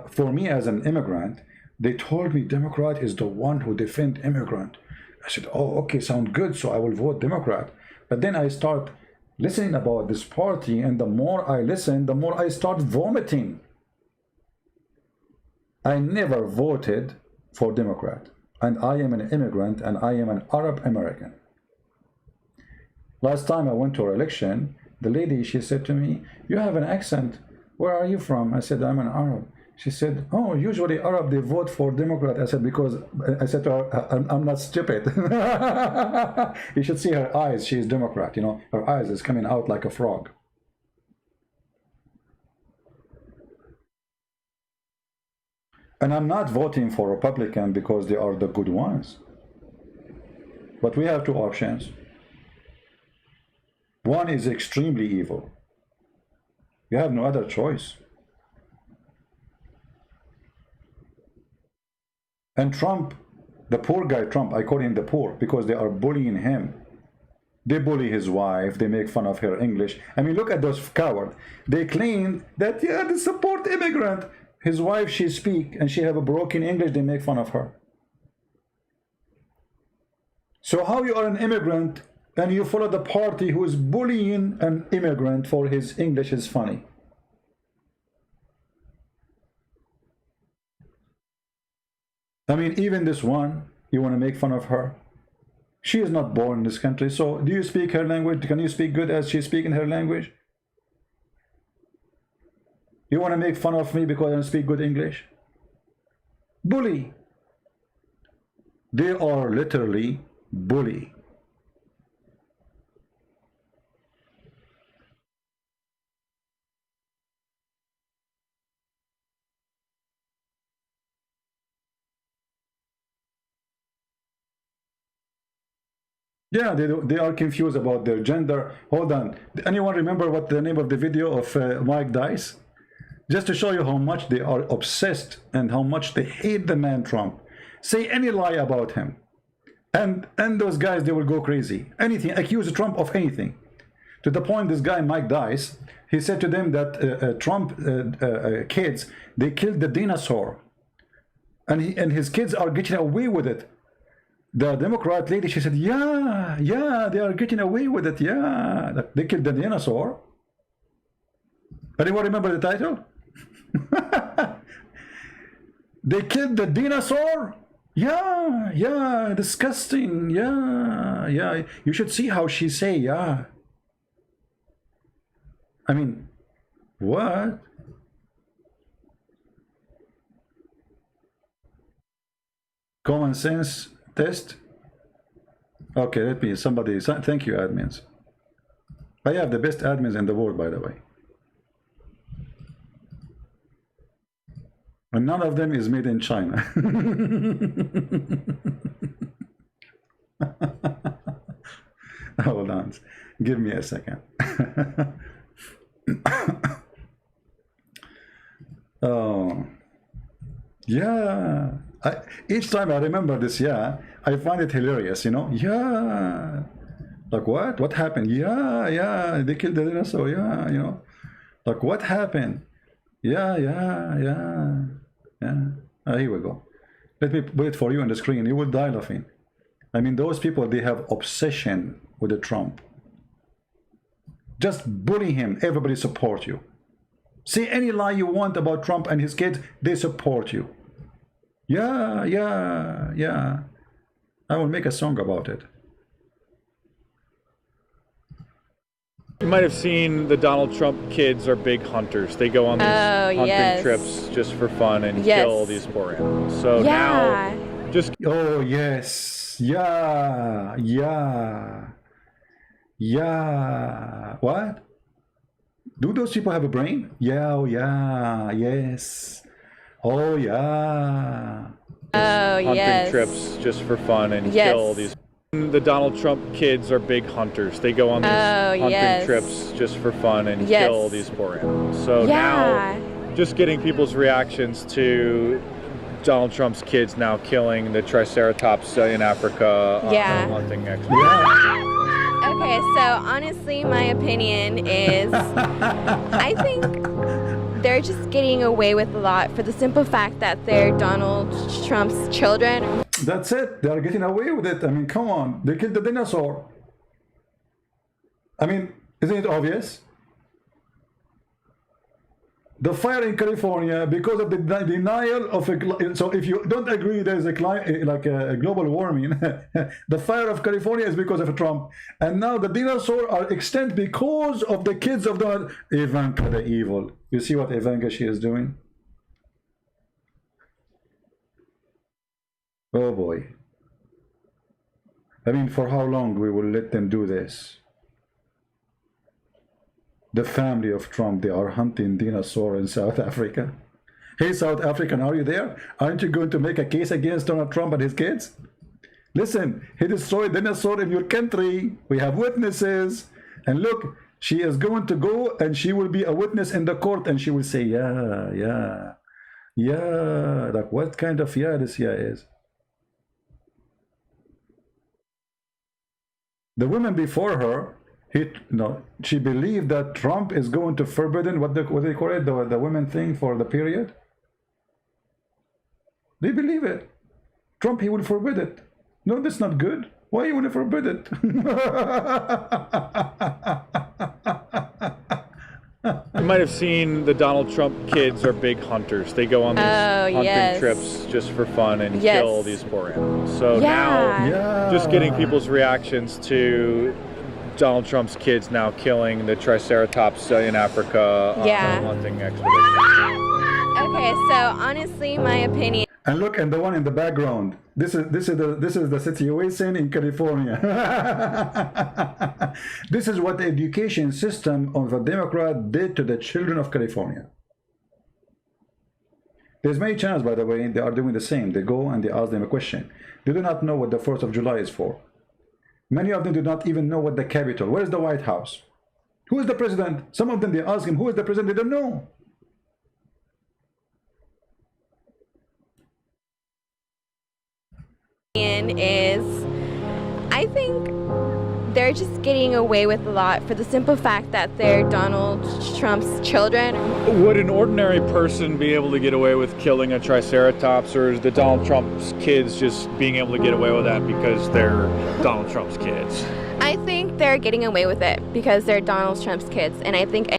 for me as an immigrant, they told me Democrat is the one who defend immigrant. I said, oh, okay, sound good, so I will vote Democrat. But then I start listening about this party, and the more I listen, the more I start vomiting. I never voted for Democrat, and I am an immigrant, and I am an Arab American. Last time I went to her election, the lady, she said to me, you have an accent. Where are you from? I said, I'm an Arab. She said, oh, usually Arab, they vote for Democrat. I said, because, I said to her, I'm not stupid. You should see her eyes. She is Democrat, you know, her eyes is coming out like a frog. And I'm not voting for Republican because they are the good ones. But we have two options. One is extremely evil. You have no other choice. And Trump, the poor guy Trump, I call him the poor because they are bullying him. They bully his wife. They make fun of her English. I mean, look at those cowards. They claim that, yeah, they support immigrant. His wife, she speak and she have a broken English. They make fun of her. So how you are an immigrant and you follow the party who is bullying an immigrant for his English is funny? I mean, even this one, you want to make fun of her? She is not born in this country. So do you speak her language? Can you speak good as she speaks in her language? You want to make fun of me because I don't speak good English? Bully. They are literally bully. Yeah, they are confused about their gender. Hold on. Anyone remember what the name of the video of Mike Dice? Just to show you how much they are obsessed and how much they hate the man Trump. Say any lie about him. And those guys, they will go crazy. Anything, accuse Trump of anything. To the point, this guy, Mike Dice, he said to them that Trump kids, they killed the dinosaur. And his kids are getting away with it. The Democrat lady, she said, yeah, they are getting away with it, yeah. They killed the dinosaur. Anyone remember the title? They killed the dinosaur? Yeah, disgusting, yeah. You should see how she say, yeah. I mean, what? Common sense test? Okay, let me, somebody, thank you, admins. I have the best admins in the world, by the way. And none of them is made in China. Hold on, give me a second. Oh, yeah. Each time I remember this, yeah, I find it hilarious, you know. Yeah, like what? What happened? Yeah, they killed the dinosaur. Yeah, you know, like what happened? Yeah. Here we go. Let me wait for you on the screen. You will die laughing. I mean, those people, they have obsession with the Trump. Just bully him. Everybody support you. Say any lie you want about Trump and his kids, they support you. Yeah. I will make a song about it. You might have seen the Donald Trump kids are big hunters. They go on these hunting trips just for fun and kill these poor animals. So now, just... Oh, yes. Yeah. What? Do those people have a brain? Yes. Oh, yeah. Hunting trips just for fun and kill these... The Donald Trump kids are big hunters. They go on these hunting trips just for fun and kill these poor animals. So now, just getting people's reactions to Donald Trump's kids now killing the Triceratops in Africa on hunting expedition. Okay, so honestly, my opinion is I think they're just getting away with a lot for the simple fact that they're Donald Trump's children. That's it. They are getting away with it. I mean, come on. They killed the dinosaur. I mean, isn't it obvious? The fire in California, because of the denial of a... So if you don't agree there's a global warming, the fire of California is because of Trump. And now the dinosaurs are extinct because of the kids of Donald... Ivanka the evil. You see what Ivanka she is doing? Oh boy. I mean, for how long we will let them do this? The family of Trump, they are hunting dinosaurs in South Africa. Hey, South African, are you there? Aren't you going to make a case against Donald Trump and his kids? Listen, he destroyed dinosaurs in your country. We have witnesses. And look, she is going to go and she will be a witness in the court and she will say, yeah. Like what kind of this is? The woman before her, she believed that Trump is going to forbidden what they call it, the women thing for the period. They believe it. Trump, he will forbid it. No, that's not good. Why you want to forbid it? You might have seen the Donald Trump kids are big hunters. They go on these hunting trips just for fun and kill these poor animals. So now, just getting people's reactions to Donald Trump's kids now killing the Triceratops in Africa on a hunting expedition. Okay, so honestly, my opinion. And look, and the one in the background. This is the situation in California. This is what the education system of the Democrat did to the children of California. There's many channels, by the way, they are doing the same. They go and they ask them a question. They do not know what the 4th of July is for. Many of them do not even know what the Capitol. Where is the White House? Who is the president? Some of them, they ask him, who is the president? They don't know. Is I think they're just getting away with a lot for the simple fact that they're Donald Trump's children. Would an ordinary person be able to get away with killing a Triceratops, or is the Donald Trump's kids just being able to get away with that because they're Donald Trump's kids? I think they're getting away with it because they're Donald Trump's kids, and I think.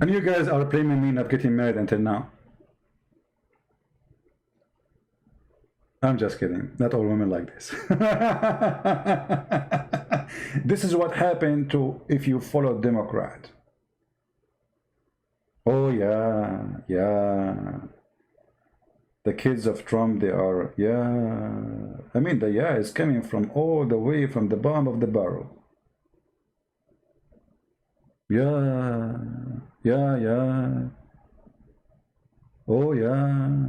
And you guys are blaming me not getting married until now. I'm just kidding. Not all women like this. This is what happened to if you follow Democrat. Oh yeah, yeah. The kids of Trump, they are, yeah. I mean, the yeah is coming from all the way from the bottom of the barrel. Yeah, yeah, yeah. Oh yeah.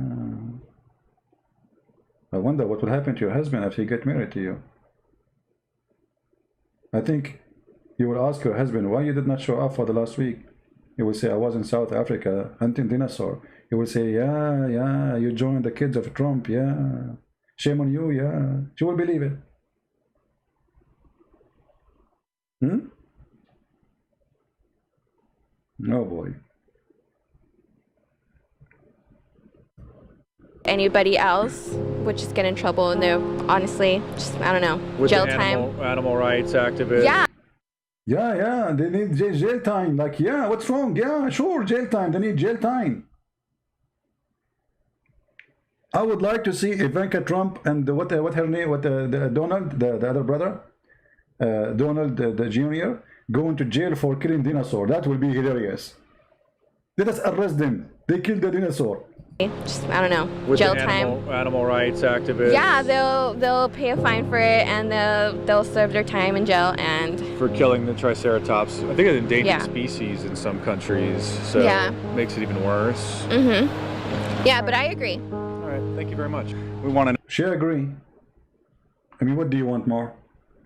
I wonder what will happen to your husband after he get married to you. I think you will ask your husband why you did not show up for the last week. He will say, I was in South Africa hunting dinosaur. He will say, yeah, yeah, you joined the kids of Trump, yeah. Shame on you, yeah. She will believe it. Oh boy. Anybody else would just get in trouble, and they're honestly just, I don't know, with jail the time. Animal rights activists. Yeah. Yeah, yeah, they need jail time. Like, yeah, what's wrong? Yeah, sure, jail time. They need jail time. I would like to see Ivanka Trump and what her name, Donald, the other brother, Donald the Jr. going to jail for killing dinosaur. That will be hilarious. Let us arrest them. They killed the dinosaur. Just, I don't know, with jail the time. Animal rights activists. Yeah, they'll pay a fine for it, and they'll serve their time in jail and for killing the Triceratops. I think it's an endangered species in some countries, so it makes it even worse. Yeah, but I agree. All right, thank you very much. We want to She agree. I mean, what do you want more?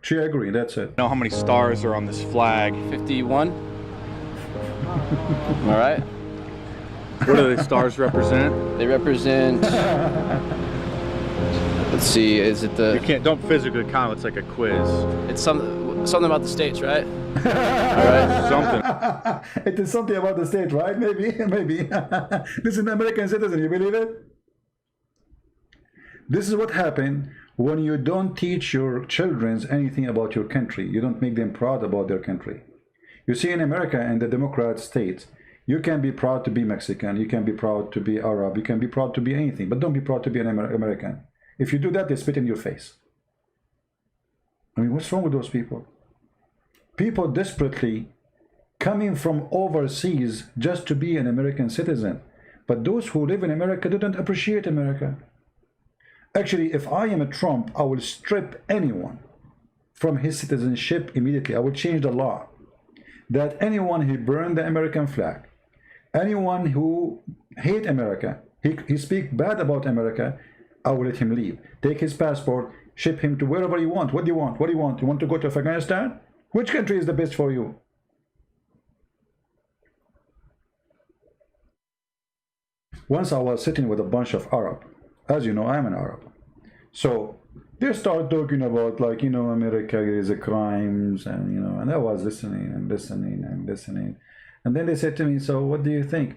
She agree, that's it. know how many stars are on this flag. 51. All right. What do the stars represent? They represent. Let's see. Is it the? You can't. Don't physically count. It's like a quiz. It's something about the states, right? All right. Something. It is something about the state, right? Maybe, maybe. This is an American citizen. You believe it? This is what happened when you don't teach your children anything about your country. You don't make them proud about their country. You see, in America and the Democrat states, you can be proud to be Mexican, you can be proud to be Arab, you can be proud to be anything, but don't be proud to be an American. If you do that, they spit in your face. I mean, what's wrong with those people? People desperately coming from overseas just to be an American citizen. But those who live in America don't appreciate America. Actually, if I am a Trump, I will strip anyone from his citizenship immediately. I will change the law that anyone who burned the American flag, anyone who hate America, he speak bad about America, I will let him leave. Take his passport, ship him to wherever you want. What do you want? What do you want? You want to go to Afghanistan? Which country is the best for you? Once I was sitting with a bunch of Arab. As you know, I'm an Arab. So they start talking about, like, you know, America is a crimes, and you know, and I was listening and listening and listening, and then they said to me, so what do you think?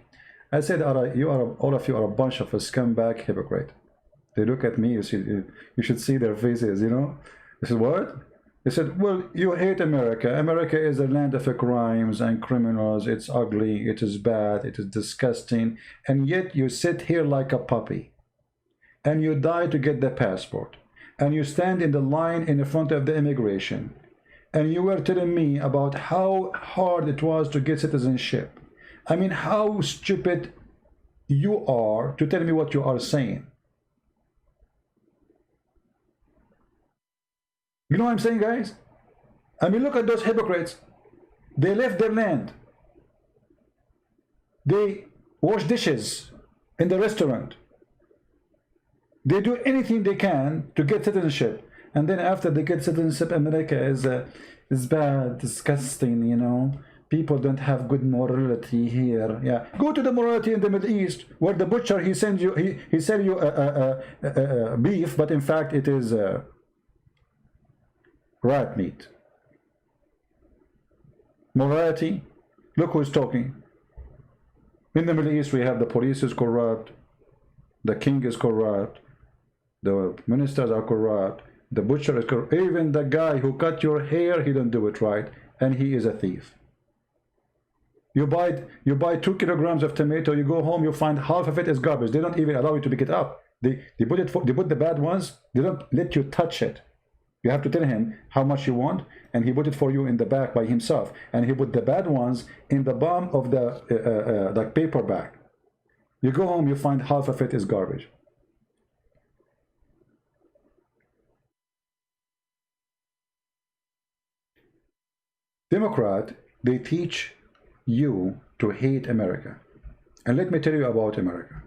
I said, all of you are a bunch of a scumbag hypocrite. They look at me, you should see their faces, you know. I said, what? They said, well, you hate America. America is a land of crimes and criminals. It's ugly, it is bad, it is disgusting, and yet you sit here like a puppy, and you die to get the passport, and you stand in the line in front of the immigration, and you were telling me about how hard it was to get citizenship. I mean, how stupid you are to tell me what you are saying. You know what I'm saying, guys? I mean, look at those hypocrites. They left their land. They wash dishes in the restaurant. They do anything they can to get citizenship. And then after they get citizenship, America is bad, disgusting, you know. People don't have good morality here. Yeah, go to the morality in the Middle East, where the butcher, he sends you, he sell you beef, but in fact it is rat meat. Morality, look who's talking. In the Middle East, we have the police is corrupt, the king is corrupt, the ministers are corrupt, the butcher is corrupt, even the guy who cut your hair, he don't do it right, and he is a thief. You buy 2 kilograms of tomato, you go home, you find half of it is garbage. They don't even allow you to pick it up. They put the bad ones, they don't let you touch it. You have to tell him how much you want, and he put it for you in the back by himself, and he put the bad ones in the bottom of the paper bag. You go home, you find half of it is garbage. Democrat, they teach you to hate America. And let me tell you about America.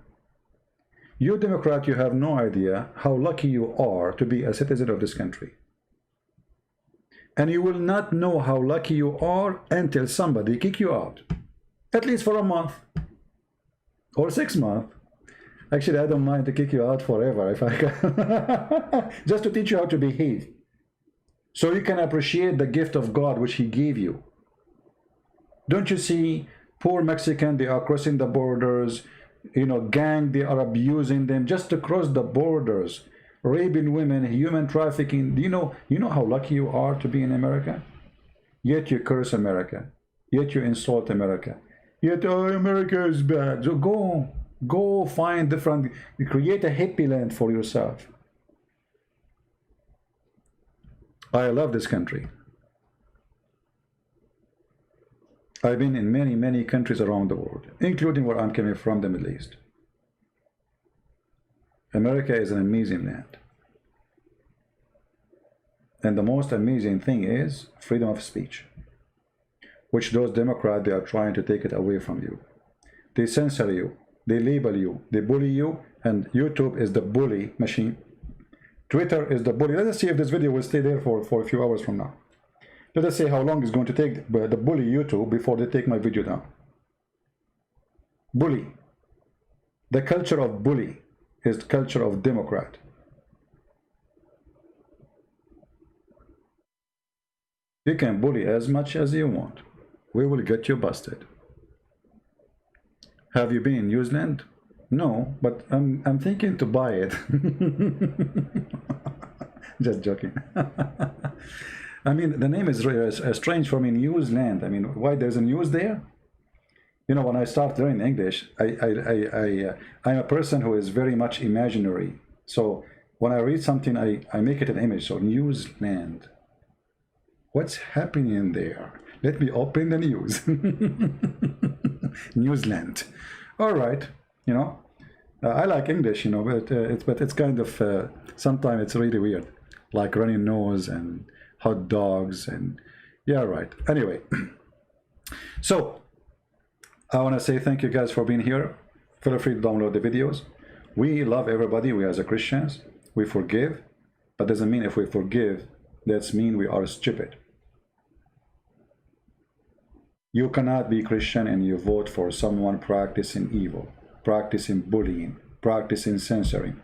You Democrat, you have no idea how lucky you are to be a citizen of this country. And you will not know how lucky you are until somebody kick you out. At least for a month. Or 6 months. Actually, I don't mind to kick you out forever if I can. Just to teach you how to behave. So you can appreciate the gift of God which He gave you. Don't you see poor Mexican, they are crossing the borders, you know, gang, they are abusing them just to cross the borders, raping women, human trafficking. You know how lucky you are to be in America? Yet you curse America. Yet you insult America. Yet, oh, America is bad. So go find different, create a hippie land for yourself. I love this country. I've been in many, many countries around the world, including where I'm coming from, the Middle East. America is an amazing land. And the most amazing thing is freedom of speech, which those Democrats, they are trying to take it away from you. They censor you, they label you, they bully you, and YouTube is the bully machine. Twitter is the bully. Let us see if this video will stay there for a few hours from now. Let us see how long it's going to take the bully YouTube before they take my video down. Bully. The culture of bully is the culture of Democrat. You can bully as much as you want. We will get you busted. Have you been in New Zealand? No, but I'm thinking to buy it. Just joking. I mean, the name is strange for me, New Zealand. I mean, why there's a news there? You know, when I start learning English, I'm a person who is very much imaginary. So when I read something, I make it an image. So New Zealand. What's happening there? Let me open the news. New Zealand. All right. You know, I like English, you know, but it's kind of, sometimes it's really weird. Like runny nose and hot dogs and yeah, right. Anyway, so I want to say thank you guys for being here. Feel free to download the videos. We love everybody. We as a Christians, we forgive, but doesn't mean if we forgive, that's mean we are stupid. You cannot be Christian and you vote for someone practicing evil, practicing bullying, practicing censoring.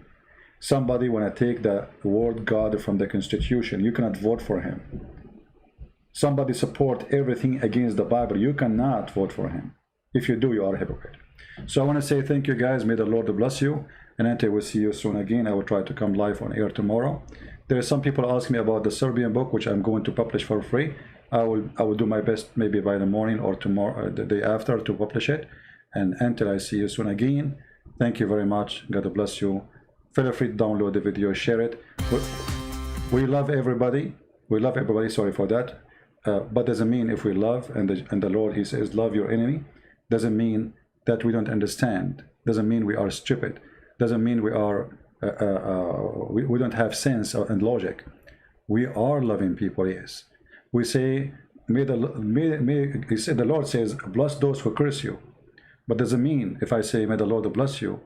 Somebody want to take the word God from the Constitution, you cannot vote for him. Somebody support everything against the Bible, you cannot vote for him. If you do, you are a hypocrite. So I want to say thank you guys. May the Lord bless you. And until we see you soon again, I will try to come live on air tomorrow. There are some people asking me about the Serbian book, which I'm going to publish for free. I will do my best, maybe by the morning or tomorrow, the day after, to publish it. And until I see you soon again, thank you very much. God bless you. Feel free to download the video, share it. We love everybody. We love everybody. Sorry for that. But doesn't mean if we love, and the Lord, he says, love your enemy, doesn't mean that we don't understand. Doesn't mean we are stupid. Doesn't mean we are we don't have sense and logic. We are loving people, yes. We say, he said, the Lord says, bless those who curse you. But doesn't mean if I say, may the Lord bless you,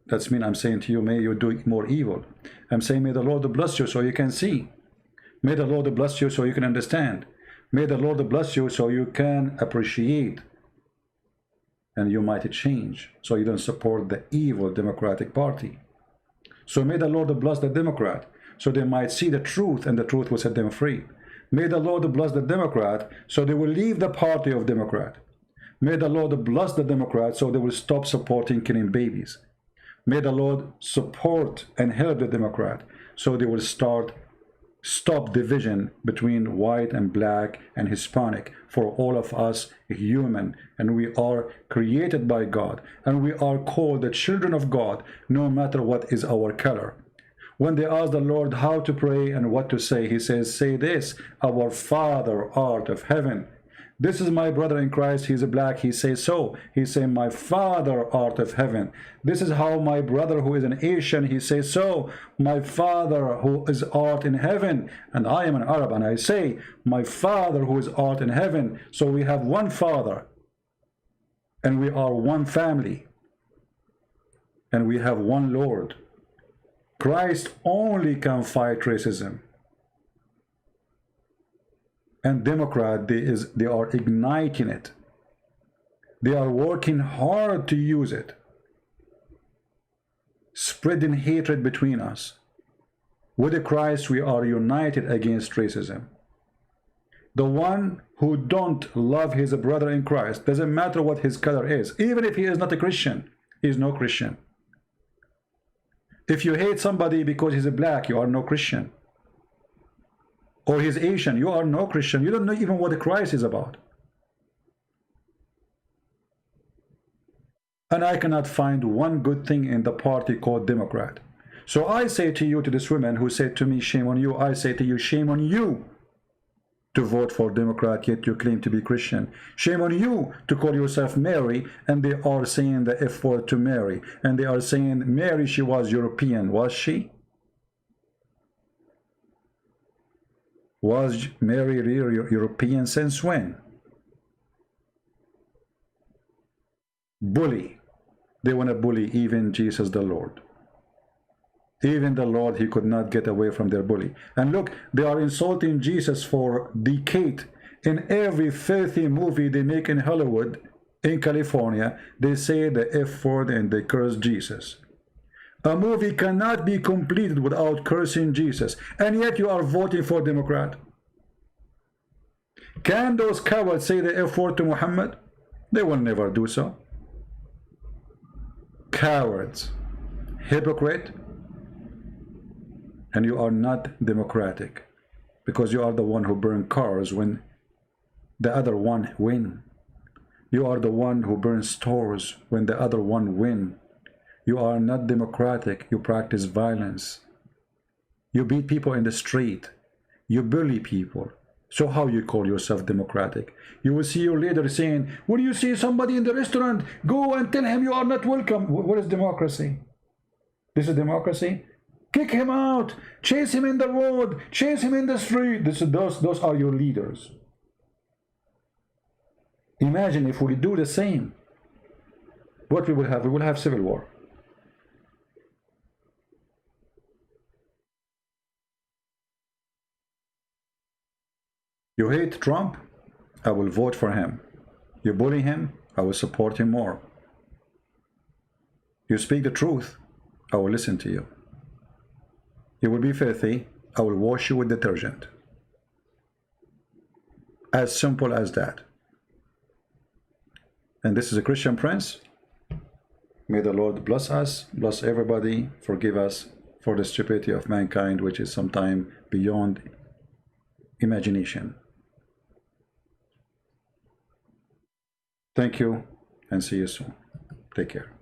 that's mean I'm saying to you, may you do more evil. I'm saying, may the Lord bless you so you can see. May the Lord bless you so you can understand. May the Lord bless you so you can appreciate. And you might change, so you don't support the evil Democratic Party. So may the Lord bless the Democrat, so they might see the truth, and the truth will set them free. May the Lord bless the Democrat, so they will leave the party of Democrat. May the Lord bless the Democrat, so they will stop supporting killing babies. May the Lord support and help the Democrat, so they will stop division between white and black and Hispanic. For all of us human, and we are created by God, and we are called the children of God, no matter what is our color. When they ask the Lord how to pray and what to say, he says, say this, our Father art of heaven. This is my brother in Christ, he's a black, he says so. He says, my Father art of heaven. This is how my brother who is an Asian, he says so. My Father who is art in heaven. And I am an Arab, and I say, my Father who is art in heaven. So we have one Father, and we are one family, and we have one Lord. Christ only can fight racism. And Democrat, they are igniting it. They are working hard to use it, spreading hatred between us. With Christ, we are united against racism. The one who don't love his brother in Christ, doesn't matter what his color is, even if he is not a Christian, he is no Christian. If you hate somebody because he's a black, you are no Christian. Or he's Asian, you are no Christian. You don't know even what the Christ is about. And I cannot find one good thing in the party called Democrat. So I say to you, to this woman who said to me, shame on you, I say to you, shame on you to vote for Democrat, yet you claim to be Christian. Shame on you to call yourself Mary, and they are saying the F word to Mary. And they are saying, Mary, she was European. Was she? Was Mary real European since when? Bully. They want to bully even Jesus the Lord. Even the Lord, he could not get away from their bully. And look, they are insulting Jesus for decades. In every filthy movie they make in Hollywood, in California, they say the F word and they curse Jesus. A movie cannot be completed without cursing Jesus, and yet you are voting for Democrat. Can those cowards say the F word to Muhammad? They will never do so. Cowards, hypocrite, and you are not democratic, because you are the one who burn cars when the other one win. You are the one who burns stores when the other one win. You are not democratic. You practice violence. You beat people in the street. You bully people. So how you call yourself democratic? You will see your leader saying, when you see somebody in the restaurant, go and tell him you are not welcome. What is democracy? This is democracy? Kick him out. Chase him in the road. Chase him in the street. Those are your leaders. Imagine if we do the same. What we will have? We will have civil war. You hate Trump? I will vote for him. You bully him? I will support him more. You speak the truth? I will listen to you. You will be filthy. I will wash you with detergent. As simple as that. And this is a Christian prince. May the Lord bless us, bless everybody, forgive us for the stupidity of mankind, which is sometimes beyond imagination. Thank you, and see you soon. Take care.